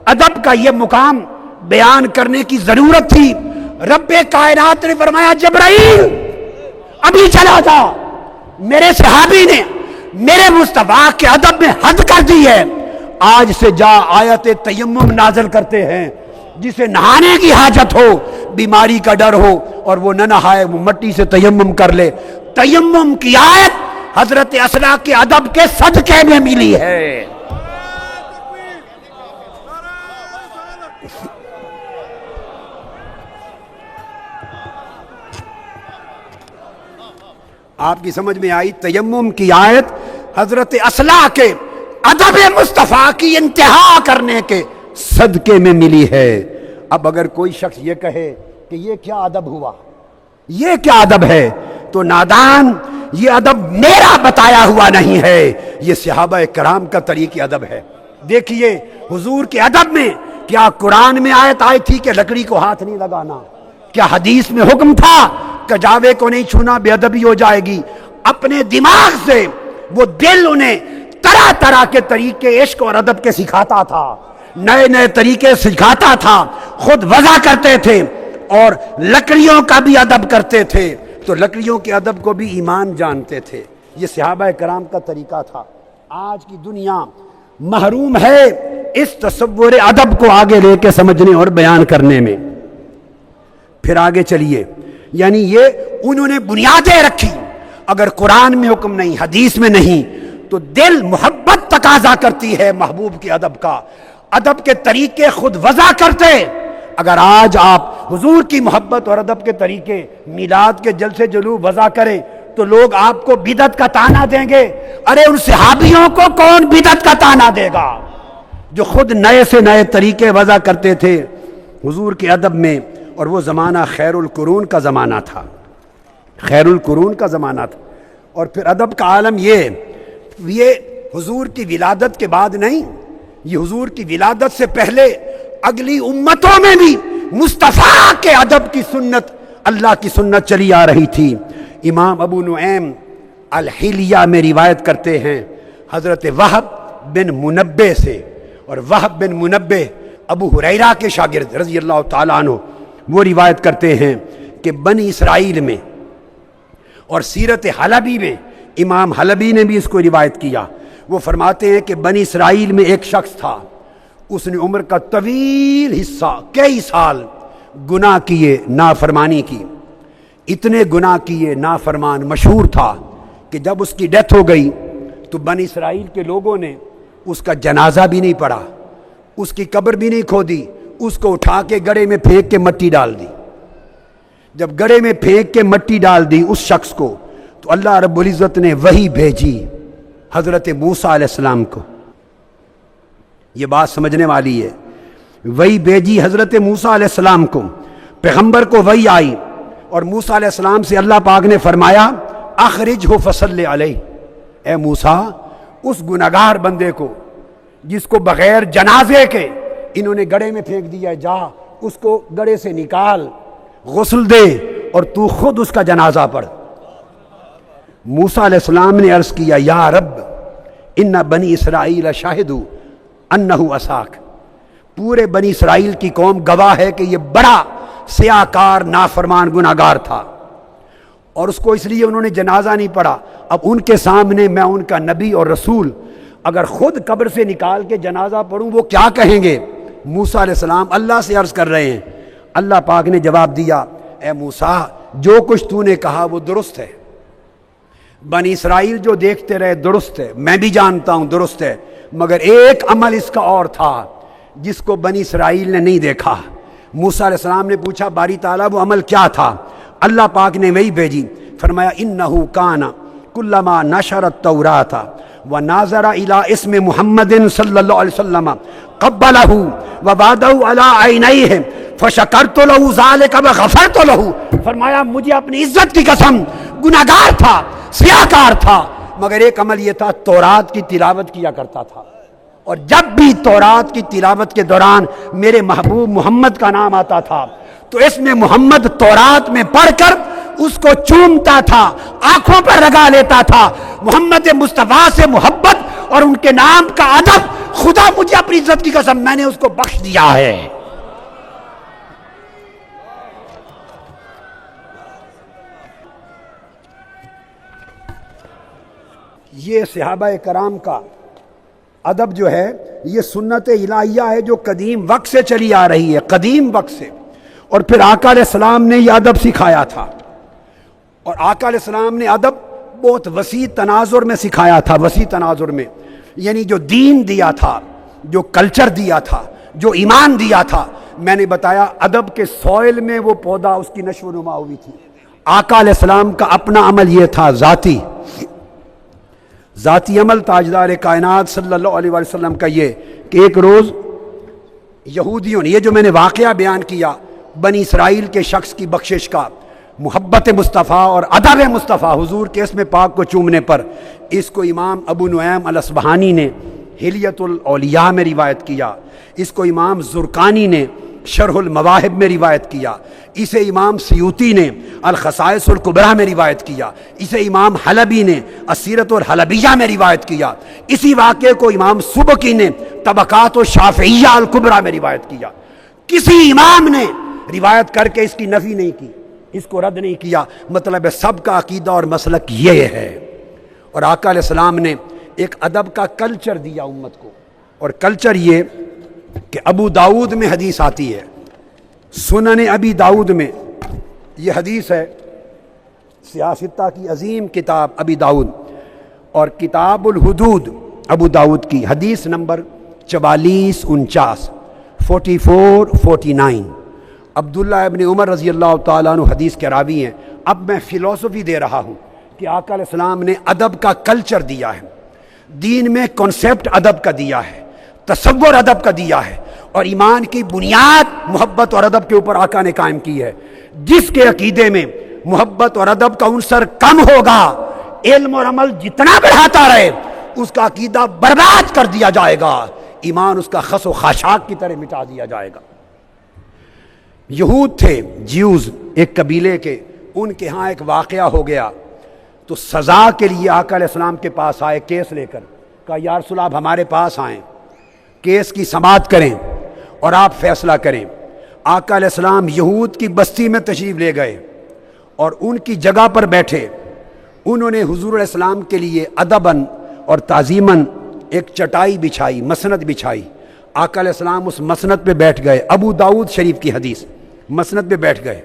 ادب کا یہ مقام بیان کرنے کی ضرورت تھی. رب کائنات نے فرمایا جبرائیل ابھی چلا جا، میرے صحابی نے میرے مصطفیٰ کے ادب میں حد کر دی ہے، آج سے جا آیت تیمم نازل کرتے ہیں، جسے نہانے کی حاجت ہو، بیماری کا ڈر ہو اور وہ نہ نہائے، وہ مٹی سے تیمم کر لے. تیمم کی آیت حضرت اصلہ کے ادب کے صدقے میں ملی ہے. آپ کی سمجھ میں آئی؟ تیمم کی آیت حضرت اصلہ کے ادب مصطفیٰ کی انتہا کرنے کے صدقے میں ملی ہے. اب اگر کوئی شخص یہ کہے کہ یہ کیا ادب ہوا، یہ کیا ادب ہے، تو نادان، یہ ادب میرا بتایا ہوا نہیں ہے، یہ صحابہ کرام کا طریق ادب ہے. دیکھیے حضور کے ادب میں کیا قرآن میں آیت آئی تھی کہ لکڑی کو ہاتھ نہیں لگانا؟ کیا حدیث میں حکم تھا کجاوے کو نہیں چھونا، بے ادبی ہو جائے گی؟ اپنے دماغ سے وہ دل انہیں طرح طرح کے طریقے عشق اور ادب کے سکھاتا تھا، نئے نئے طریقے سکھاتا تھا، خود وضع کرتے تھے اور لکڑیوں کا بھی ادب کرتے تھے، تو لکڑیوں کے ادب کو بھی ایمان جانتے تھے. یہ صحابہ کرام کا طریقہ تھا. آج کی دنیا محروم ہے اس تصور ادب کو آگے لے کے سمجھنے اور بیان کرنے میں. پھر آگے چلیے، یعنی یہ انہوں نے بنیادیں رکھی. اگر قرآن میں حکم نہیں، حدیث میں نہیں، تو دل محبت تقاضا کرتی ہے محبوب کے ادب کا، ادب کے طریقے خود وضع کرتے. اگر آج آپ حضور کی محبت اور ادب کے طریقے میلاد کے جلسے جلوس وضع کریں تو لوگ آپ کو بدعت کا طعنہ دیں گے. ارے ان صحابیوں کو کون بدعت کا طعنہ دے گا جو خود نئے سے نئے طریقے وضع کرتے تھے حضور کے ادب میں. اور وہ زمانہ خیر القرون کا زمانہ تھا، خیر القرون کا زمانہ تھا. اور پھر ادب کا عالم یہ حضور کی ولادت کے بعد نہیں، یہ حضور کی ولادت سے پہلے اگلی امتوں میں بھی مصطفیٰ کے ادب کی سنت، اللہ کی سنت چلی آ رہی تھی. امام ابو نعیم الحلیہ میں روایت کرتے ہیں حضرت وہب بن منبہ سے، اور وہب بن منبہ ابو ہریرہ کے شاگرد رضی اللہ تعالیٰ عنہ، وہ روایت کرتے ہیں کہ بنی اسرائیل میں اور سیرت حلبی میں، امام حلبی نے بھی اس کو روایت کیا، وہ فرماتے ہیں کہ بنی اسرائیل میں ایک شخص تھا، اس نے عمر کا طویل حصہ کئی سال گناہ کیے، نافرمانی کی، اتنے گناہ کیے، نافرمان مشہور تھا کہ جب اس کی ڈیتھ ہو گئی تو بنی اسرائیل کے لوگوں نے اس کا جنازہ بھی نہیں پڑھا، اس کی قبر بھی نہیں کھودی، اس کو اٹھا کے گڑھے میں پھینک کے مٹی ڈال دی۔ جب گڑھے میں پھینک کے مٹی ڈال دی اس شخص کو، تو اللہ رب العزت نے وحی بھیجی حضرت موسیٰ علیہ السلام کو۔ یہ بات سمجھنے والی ہے، وحی بھیجی حضرت موسیٰ علیہ السلام کو، پیغمبر کو وحی آئی، اور موسیٰ علیہ السلام سے اللہ پاک نے فرمایا اخرجہ فصلی علیہ، اے موسیٰ اس گنہگار بندے کو جس کو بغیر جنازے کے انہوں نے گڑھے میں پھینک دیا ہے، جا اس کو گڑھے سے نکال، غسل دے اور تو خود اس کا جنازہ پڑھ۔ موسیٰ علیہ السلام نے عرض کیا یا رب ان بنی اسرائیل شاہدوا انہ عصاک، پورے بنی اسرائیل کی قوم گواہ ہے کہ یہ بڑا سیاکار نافرمان گناہگار تھا، اور اس کو اس لیے انہوں نے جنازہ نہیں پڑھا۔ اب ان کے سامنے میں ان کا نبی اور رسول اگر خود قبر سے نکال کے جنازہ پڑھوں وہ کیا کہیں گے؟ موسیٰ علیہ السلام اللہ سے عرض کر رہے ہیں۔ اللہ پاک نے جواب دیا اے موسیٰ جو کچھ تو نے کہا وہ درست ہے، بنی اسرائیل جو دیکھتے رہے درست ہے، میں بھی جانتا ہوں درست ہے، مگر ایک عمل اس کا اور تھا جس کو بنی اسرائیل نے نہیں دیکھا۔ موسیٰ علیہ السلام نے پوچھا باری تعالیٰ وہ عمل کیا تھا؟ اللہ پاک نے وہی بھیجی، فرمایا انہ کان کلما نشر التوراۃ وناظر الی اسم محمد صلی اللہ علیہ وسلم قبلہ ووضعہ علی عینیہ فشکرت لہ ذلک وغفرت لہ، فرمایا مجھے اپنی عزت کی قسم گناہگار تھا، سیاکار تھا، مگر ایک عمل یہ تھا تورات کی تلاوت کیا کرتا تھا، اور جب بھی تورات کی تلاوت کے دوران میرے محبوب محمد کا نام آتا تھا تو اس میں محمد تورات میں پڑھ کر اس کو چومتا تھا، آنکھوں پر لگا لیتا تھا۔ محمد مصطفیٰ سے محبت اور ان کے نام کا ادب، خدا مجھے اپنی عزت کی قسم میں نے اس کو بخش دیا ہے۔ یہ صحابہ کرام کا ادب جو ہے یہ سنت الہیہ ہے جو قدیم وقت سے چلی آ رہی ہے، قدیم وقت سے، اور پھر آقا علیہ السلام نے یہ ادب سکھایا تھا، اور آقا علیہ السلام نے ادب بہت وسیع تناظر میں سکھایا تھا، وسیع تناظر میں، یعنی جو دین دیا تھا، جو کلچر دیا تھا، جو ایمان دیا تھا، میں نے بتایا ادب کے سوئل میں وہ پودا اس کی نشو و نما ہوئی تھی۔ آقا علیہ السلام کا اپنا عمل یہ تھا، ذاتی عمل تاجدار کائنات صلی اللہ علیہ وسلم کا یہ کہ ایک روز یہودیوں نے، یہ جو میں نے واقعہ بیان کیا بنی اسرائیل کے شخص کی بخشش کا، محبت مصطفیٰ اور ادب مصطفیٰ حضور کے اسم پاک کو چومنے پر، اس کو امام ابو نعیم الاصبہانی نے حلیۃ الاولیاء میں روایت کیا، اس کو امام زرقانی نے شرح المواہب میں روایت کیا، اسے امام سیوطی نے الخصائص الکبریٰ میں روایت کیا، اسے امام حلبی نے السیرۃ الحلبیہ میں روایت کیا، اسی واقعے کو امام سبکی نے طبقات الشافعیہ الکبریٰ میں روایت کیا۔ کسی امام نے روایت کر کے اس کی نفی نہیں کی، اس کو رد نہیں کیا، مطلب ہے سب کا عقیدہ اور مسلک یہ ہے۔ اور آقا علیہ السلام نے ایک ادب کا کلچر دیا امت کو، اور کلچر یہ کہ ابو داؤد میں حدیث آتی ہے، سنن ابی داؤد میں یہ حدیث ہے، سیاستہ کی عظیم کتاب ابی داؤد، اور کتاب الحدود ابو داؤد کی حدیث نمبر 4449 4449، عبداللہ ابن عمر رضی اللہ تعالیٰ عنہ حدیث کے راوی ہیں۔ اب میں فلسفی دے رہا ہوں کہ آقا علیہ السلام نے ادب کا کلچر دیا ہے، دین میں کنسیپٹ ادب کا دیا ہے، تصور ادب کا دیا ہے، اور ایمان کی بنیاد محبت اور ادب کے اوپر آقا نے قائم کی ہے۔ جس کے عقیدے میں محبت اور ادب کا عنصر کم ہوگا، علم اور عمل جتنا بڑھاتا رہے، اس کا عقیدہ برباد کر دیا جائے گا، ایمان اس کا خس و خاشاک کی طرح مٹا دیا جائے گا۔ یہود تھے، جیوز، ایک قبیلے کے، ان کے ہاں ایک واقعہ ہو گیا تو سزا کے لیے آقا علیہ السلام کے پاس آئے کیس لے کر، کہا یا رسول اللہ آپ ہمارے پاس آئیں، کیس کی سماعت کریں اور آپ فیصلہ کریں۔ آقا علیہ السلام یہود کی بستی میں تشریف لے گئے اور ان کی جگہ پر بیٹھے، انہوں نے حضور علیہ السلام کے لیے ادباً اور تعظیماً ایک چٹائی بچھائی، مسند بچھائی۔ آقا علیہ السلام اس مسند پہ بیٹھ گئے، ابو داؤد شریف کی حدیث، مسند پہ بیٹھ گئے۔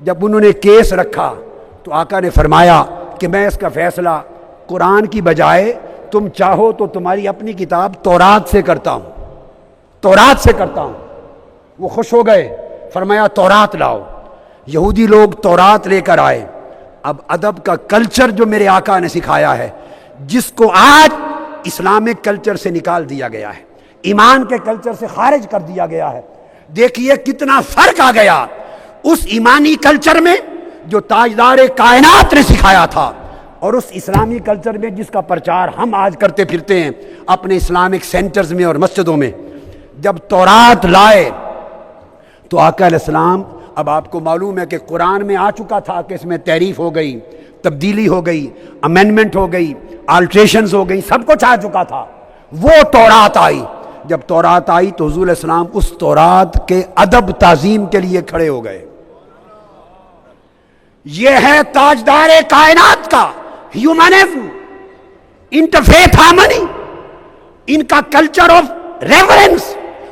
جب انہوں نے کیس رکھا تو آقا نے فرمایا کہ میں اس کا فیصلہ قرآن کی بجائے تم چاہو تو تمہاری اپنی کتاب تورات سے کرتا ہوں۔ تورات سے کرتا ہوں۔ وہ خوش ہو گئے، فرمایا تورات لاؤ۔ یہودی لوگ تورات لے کر آئے۔ اب ادب کا کلچر جو میرے آقا نے سکھایا ہے، جس کو آج اسلامک کلچر سے نکال دیا گیا ہے، ایمان کے کلچر سے خارج کر دیا گیا ہے، دیکھیے کتنا فرق آ گیا اس ایمانی کلچر میں جو تاجدار کائنات نے سکھایا تھا، اور اس اسلامی کلچر میں جس کا پرچار ہم آج کرتے پھرتے ہیں اپنے اسلامک سینٹرز میں اور مسجدوں میں۔ جب تورات لائے تو آقا علیہ السلام، اب آپ کو معلوم ہے کہ قرآن میں آ چکا تھا کہ اس میں تحریف ہو گئی، تبدیلی ہو گئی، امینڈمنٹ ہو گئی، آلٹریشنز ہو گئی، سب کچھ آ چکا تھا۔ وہ تورات آئی، جب تورات آئی تو حضور علیہ السلام اس تورات کے ادب تعظیم کے لیے کھڑے ہو گئے۔ یہ ہے تاجدار کائنات کا ہیومنزم، انٹرفیتھ ہارمنی، ان کا کلچر آف ریورنس،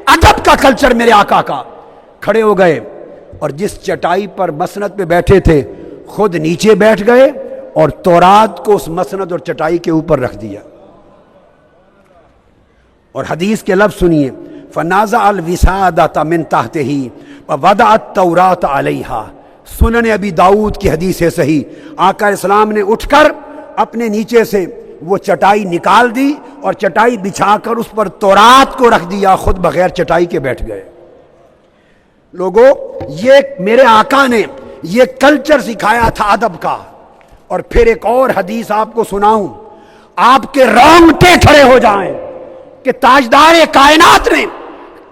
ادب کا کلچر میرے آقا کا۔ کھڑے ہو گئے اور جس چٹائی پر مسند پہ بیٹھے تھے خود نیچے بیٹھ گئے اور تورات کو اس مسند اور چٹائی کے اوپر رکھ دیا۔ اور حدیث کے لفظ سنیے، فَنَازَعَ الْوِسَادَةَ مِن تَحْتِهِ وَوَضَعَ التَّوْرَاةَ عَلَيْهَا۔ سنن ابی داؤد کی حدیث ہے صحیح، آقا علیہ السلام نے اٹھ کر اپنے نیچے سے وہ چٹائی نکال دی اور چٹائی بچھا کر اس پر تورات کو رکھ دیا، خود بغیر چٹائی کے بیٹھ گئے۔ لوگوں، یہ میرے آقا نے یہ کلچر سکھایا تھا ادب کا۔ اور پھر ایک اور حدیث آپ کو سناؤں، آپ کے رونگٹے کھڑے ہو جائیں کہ تاجدار کائنات نے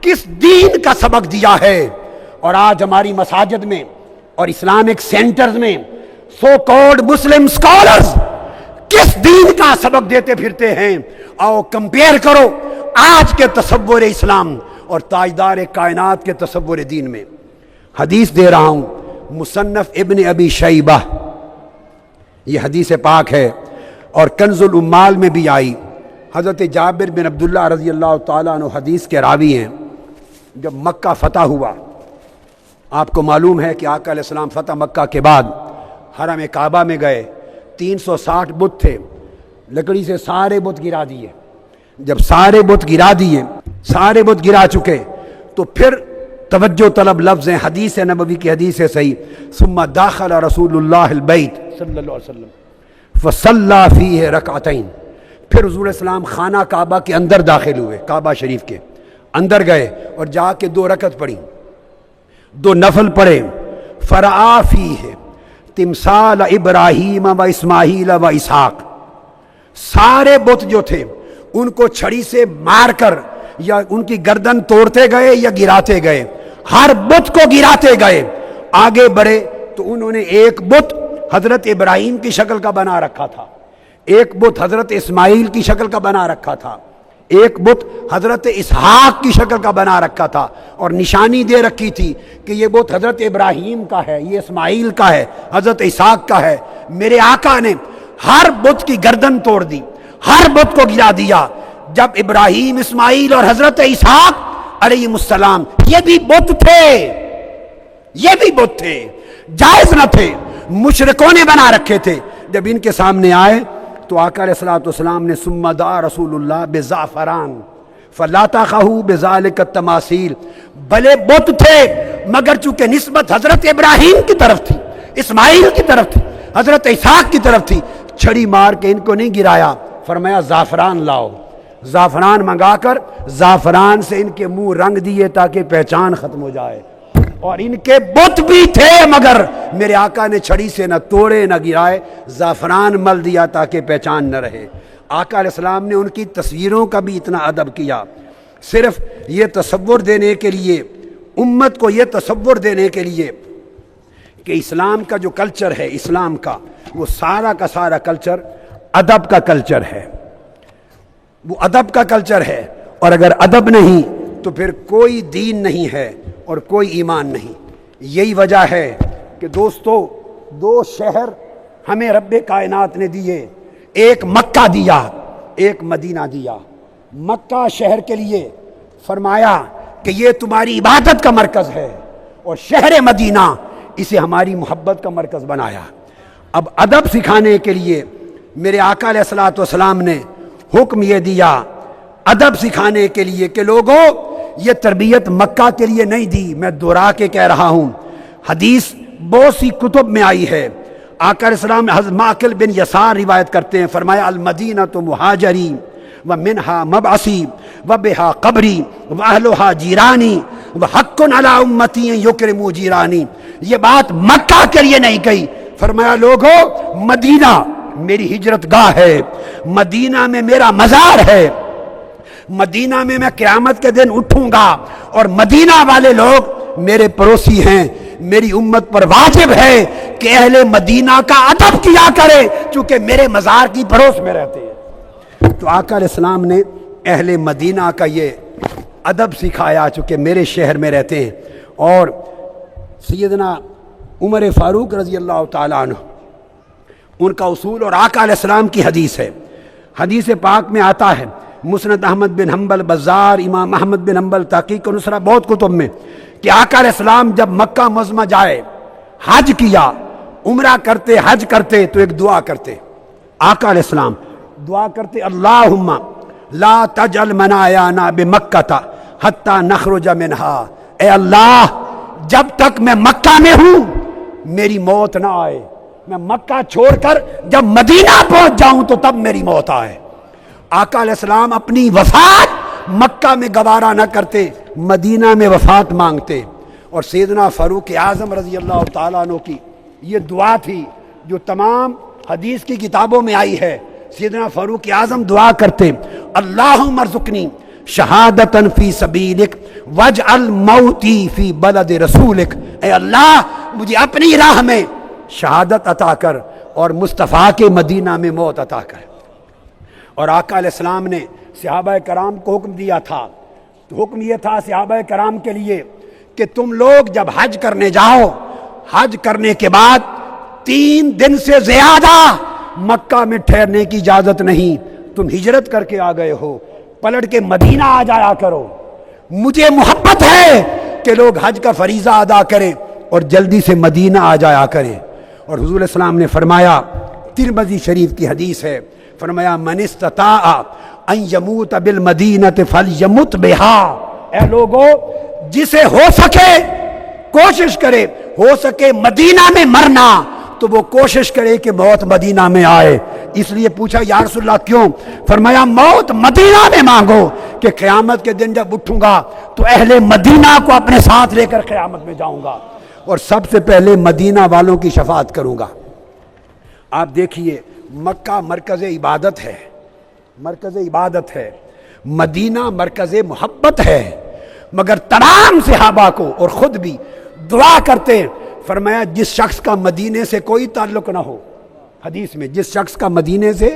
کس دین کا سبق دیا ہے۔ اور آج ہماری مساجد میں اور اسلامک سینٹرز میں سو کالڈ مسلم اسکالرز کس دین کا سبق دیتے پھرتے ہیں۔ آؤ کمپیئر کرو آج کے تصور اسلام اور تاجدار کائنات کے تصور دین میں۔ حدیث دے رہا ہوں، مصنف ابن ابی شیبہ، یہ حدیث پاک ہے اور کنز الامال میں بھی آئی۔ حضرت جابر بن عبداللہ رضی اللہ تعالیٰ عنہ حدیث کے راوی ہیں۔ جب مکہ فتح ہوا، آپ کو معلوم ہے کہ آقا علیہ السلام فتح مکہ کے بعد حرم کعبہ میں گئے، 360 بت تھے، لکڑی سے سارے بت گرا دیے۔ جب سارے بت گرا دیے، سارے بت گرا چکے، تو پھر توجہ طلب لفظ ہیں، حدیث نبوی کی حدیث ہے صحیح، ثم داخل رسول اللہ البیت صلی اللہ علیہ وسلم فصلی فیہ رکعتین۔ پھر حضور علیہ السلام خانہ کعبہ کے اندر داخل ہوئے، کعبہ شریف کے اندر گئے اور جا کے 2 رکعت پڑھی، 2 نفل پڑھے۔ فرعا فیہ تمثال ابراہیم و اسماعیل و اسحاق۔ سارے بت جو تھے ان کو چھڑی سے مار کر یا ان کی گردن توڑتے گئے یا گراتے گئے، ہر بت کو گراتے گئے۔ آگے بڑھے تو انہوں نے ایک بت حضرت ابراہیم کی شکل کا بنا رکھا تھا، ایک بت حضرت اسماعیل کی شکل کا بنا رکھا تھا، ایک بت حضرت اسحاق کی شکل کا بنا رکھا تھا، اور نشانی دے رکھی تھی کہ یہ بت حضرت ابراہیم کا ہے، یہ اسماعیل کا ہے، حضرت اسحاق کا ہے۔ میرے آقا نے ہر بت کی گردن توڑ دی، ہر بت کو گرا دیا۔ جب ابراہیم، اسماعیل اور حضرت اسحاق علیہ السلام، یہ بھی بت تھے، یہ بھی بت تھے، جائز نہ تھے، مشرکوں نے بنا رکھے تھے۔ جب ان کے سامنے آئے تو آقا علیہ الصلوۃ والسلام نے ثم دعا رسول اللہ بزعفران فلا تخوا بذلک التماثیل۔ بھلے بت تھے مگر چونکہ نسبت حضرت ابراہیم کی طرف تھی، اسماعیل کی طرف تھی، حضرت اسحاق کی طرف تھی، چھڑی مار کے ان کو نہیں گرایا، فرمایا زعفران لاؤ۔ زعفران منگا کر زعفران سے ان کے منہ رنگ دیے تاکہ پہچان ختم ہو جائے۔ اور ان کے بت بھی تھے مگر میرے آقا نے چھڑی سے نہ توڑے نہ گرائے، زعفران مل دیا تاکہ پہچان نہ رہے۔ آقا علیہ السلام نے ان کی تصویروں کا بھی اتنا ادب کیا، صرف یہ تصور دینے کے لیے، امت کو یہ تصور دینے کے لیے کہ اسلام کا جو کلچر ہے، اسلام کا وہ سارا کا سارا کلچر ادب کا کلچر ہے، وہ ادب کا کلچر ہے۔ اور اگر ادب نہیں تو پھر کوئی دین نہیں ہے اور کوئی ایمان نہیں۔ یہی وجہ ہے کہ دوستو، 2 شہر ہمیں رب کائنات نے دیے، ایک مکہ دیا، ایک مدینہ دیا۔ مکہ شہر کے لیے فرمایا کہ یہ تمہاری عبادت کا مرکز ہے، اور شہر مدینہ اسے ہماری محبت کا مرکز بنایا۔ اب ادب سکھانے کے لیے میرے آقا علیہ الصلوۃ والسلام نے حکم یہ دیا، ادب سکھانے کے لیے کہ لوگوں یہ تربیت مکہ کے لیے نہیں دی، میں دوہرا کے کہہ رہا ہوں، حدیث بہت سی کتب میں آئی ہے۔ آقا علیہ السلام حضرت معقل بن یسار روایت کرتے ہیں، فرمایا المدینہ تو مہاجری و منہا مبعثی و بہا قبری و اہلہا جیرانی و حق علی امتی یکرمو جیرانی۔ یہ بات مکہ کے لیے نہیں کہی، فرمایا لوگو مدینہ میری ہجرت گاہ ہے، مدینہ میں میرا مزار ہے، مدینہ میں میں قیامت کے دن اٹھوں گا، اور مدینہ والے لوگ میرے پڑوسی ہیں، میری امت پر واجب ہے کہ اہل مدینہ کا ادب کیا کرے، چونکہ میرے مزار کی پڑوس میں رہتے ہیں۔ تو آقا علیہ السلام نے اہل مدینہ کا یہ ادب سکھایا، چونکہ میرے شہر میں رہتے ہیں۔ اور سیدنا عمر فاروق رضی اللہ تعالیٰ عنہ، ان کا اصول اور آقا علیہ السلام کی حدیث ہے، حدیث پاک میں آتا ہے، مسند احمد بن حنبل، بزار، امام احمد بن حنبل، تحقیق و نصرہ، بہت کتب میں، کہ آقا علیہ السلام جب مکہ معظمہ جائے، حج کیا، عمرہ کرتے، حج کرتے، تو ایک دعا کرتے، آقا علیہ السلام دعا کرتے، اللہم لا تجعل منایانا بمکہ حتی نخرج منہا، اے اللہ جب تک میں مکہ میں ہوں میری موت نہ آئے، میں مکہ چھوڑ کر جب مدینہ پہنچ جاؤں تو تب میری موت آئے۔ آقا علیہ السلام اپنی وفات مکہ میں گوارا نہ کرتے، مدینہ میں وفات مانگتے۔ اور سیدنا فاروق اعظم رضی اللہ تعالیٰ عنہ کی یہ دعا تھی جو تمام حدیث کی کتابوں میں آئی ہے۔ سیدنا فاروق اعظم دعا کرتے، اللہم ارزقنی شہادتاً فی سبیلک واجعل موتی فی بلد رسولک، اے اللہ مجھے اپنی راہ میں شہادت عطا کر اور مصطفیٰ کے مدینہ میں موت عطا کر۔ اور آقا علیہ السلام نے صحابہ کرام کو حکم دیا تھا، حکم یہ تھا صحابہ کرام کے لیے کہ تم لوگ جب حج کرنے جاؤ، حج کرنے کے بعد 3 دن سے زیادہ مکہ میں ٹھہرنے کی اجازت نہیں، تم ہجرت کر کے آ گئے ہو، پلٹ کے مدینہ آ جایا کرو۔ مجھے محبت ہے کہ لوگ حج کا فریضہ ادا کریں اور جلدی سے مدینہ آ جایا کریں۔ اور حضور علیہ السلام نے فرمایا، ترمذی شریف کی حدیث ہے، فرمایا من استطاع ان یموت بالمدینہ فلیمت بہا، اے لوگو جسے ہو سکے کوشش کرے، ہو سکے مدینہ میں مرنا تو وہ کوشش کرے کہ موت مدینہ میں آئے۔ اس لیے پوچھا یا رسول اللہ کیوں؟ فرمایا موت مدینہ میں مانگو کہ قیامت کے دن جب اٹھوں گا تو اہل مدینہ کو اپنے ساتھ لے کر قیامت میں جاؤں گا اور سب سے پہلے مدینہ والوں کی شفاعت کروں گا۔ آپ دیکھیے مکہ مرکز عبادت ہے، مرکز عبادت ہے، مدینہ مرکز محبت ہے، مگر تمام صحابہ کو اور خود بھی دعا کرتے، فرمایا جس شخص کا مدینے سے کوئی تعلق نہ ہو، حدیث میں جس شخص کا مدینے سے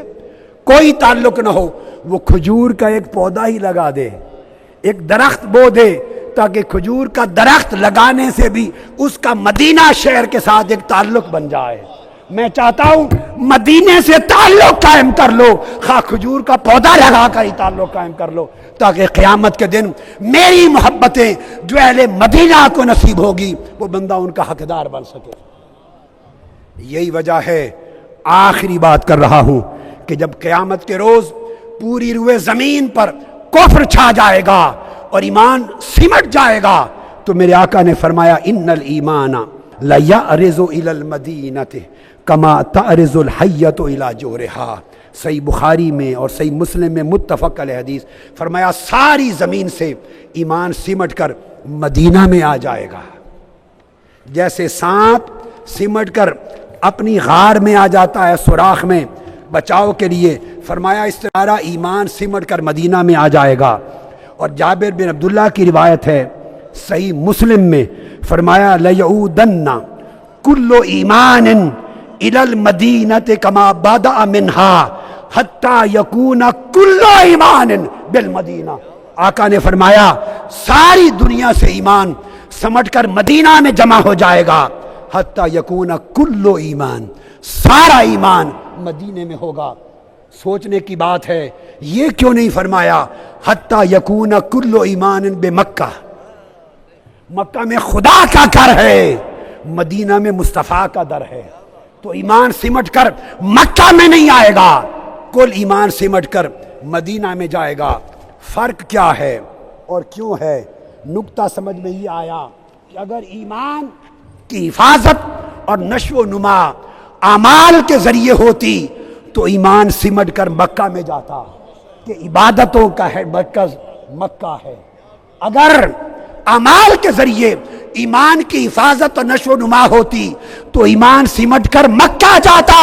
کوئی تعلق نہ ہو وہ کھجور کا ایک پودا ہی لگا دے، ایک درخت بو دے، تاکہ کھجور کا درخت لگانے سے بھی اس کا مدینہ شہر کے ساتھ ایک تعلق بن جائے۔ میں چاہتا ہوں مدینے سے تعلق قائم کر لو، خواہ کھجور کا پودا لگا کر ہی تعلق قائم کر لو، تاکہ قیامت کے دن میری محبتیں جو اہل مدینہ کو نصیب ہوگی وہ بندہ ان کا حقدار بن سکے۔ یہی وجہ ہے، آخری بات کر رہا ہوں، کہ جب قیامت کے روز پوری روئے زمین پر کفر چھا جائے گا اور ایمان سمٹ جائے گا تو میرے آقا نے فرمایا ان الایمان لیعرض الی المدینہ کما تعرض الحیۃ الی جورہا، صحیح بخاری میں اور صحیح مسلم میں متفق علیہ حدیث، فرمایا ساری زمین سے ایمان سمٹ کر مدینہ میں آ جائے گا، جیسے سانپ سمٹ کر اپنی غار میں آ جاتا ہے سوراخ میں بچاؤ کے لیے، فرمایا اس طرح ایمان سمٹ کر مدینہ میں آ جائے گا۔ اور جابر بن عبداللہ کی روایت ہے صحیح مسلم میں، فرمایا لیعودن کل ایمان الی المدینہ کما بدأ منہا حتی یکون کل ایمان بالمدینہ، آقا نے فرمایا ساری دنیا سے ایمان سمٹ کر مدینہ میں جمع ہو جائے گا، حتی یکون کل ایمان، سارا ایمان مدینے میں ہوگا۔ سوچنے کی بات ہے، یہ کیوں نہیں فرمایا حتی یکون کل ایمان بمکہ؟ مکہ میں خدا کا گھر ہے، مدینہ میں مصطفیٰ کا در ہے، تو ایمان سمٹ کر مکہ میں نہیں آئے گا، کل ایمان سمٹ کر مدینہ میں جائے گا۔ فرق کیا ہے؟ اور کیوں ہے؟ نقطہ سمجھ میں یہ آیا کہ اگر ایمان کی حفاظت اور نشو و نما اعمال کے ذریعے ہوتی تو ایمان سمٹ کر مکہ میں جاتا کہ عبادتوں کا ہے مرکز مکہ ہے۔ اگر اعمال کے ذریعے ایمان کی حفاظت اور نشو و نما ہوتی تو ایمان سمٹ کر مکہ جاتا،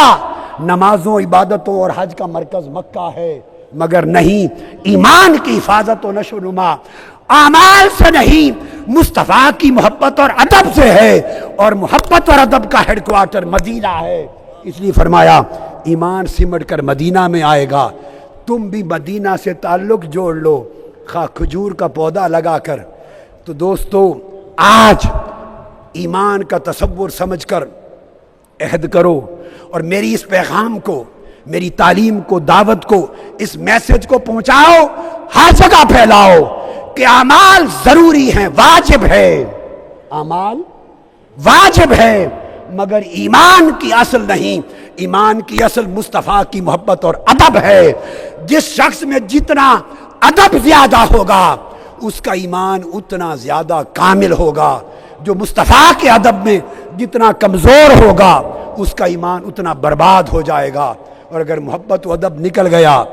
نمازوں عبادتوں اور حج کا مرکز مکہ ہے، مگر نہیں، ایمان کی حفاظت و نشو و نما اعمال سے نہیں، مصطفیٰ کی محبت اور ادب سے ہے، اور محبت اور ادب کا ہیڈ کوارٹر مدینہ ہے۔ اس لیے فرمایا ایمان سمٹ کر مدینہ میں آئے گا۔ تم بھی مدینہ سے تعلق جوڑ لو، خواہ کھجور کا پودا لگا کر۔ تو دوستو، آج ایمان کا تصور سمجھ کر عہد کرو اور میری اس پیغام کو، میری تعلیم کو، دعوت کو، اس میسج کو پہنچاؤ، ہر جگہ پھیلاؤ کہ اعمال ضروری ہیں، واجب ہے، اعمال واجب ہے، مگر ایمان کی اصل نہیں، ایمان کی اصل مصطفیٰ کی محبت اور ادب ہے۔ جس شخص میں جتنا ادب زیادہ ہوگا اس کا ایمان اتنا زیادہ کامل ہوگا، جو مصطفیٰ کے ادب میں جتنا کمزور ہوگا اس کا ایمان اتنا برباد ہو جائے گا، اور اگر محبت و ادب نکل گیا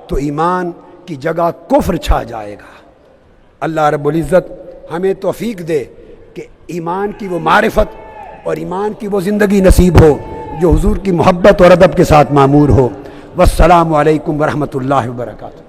تو ایمان کی جگہ کفر چھا جائے گا۔ اللہ رب العزت ہمیں توفیق دے کہ ایمان کی وہ معرفت اور ایمان کی وہ زندگی نصیب ہو جو حضور کی محبت اور ادب کے ساتھ معمور ہو۔ والسلام علیکم ورحمۃ اللہ وبرکاتہ۔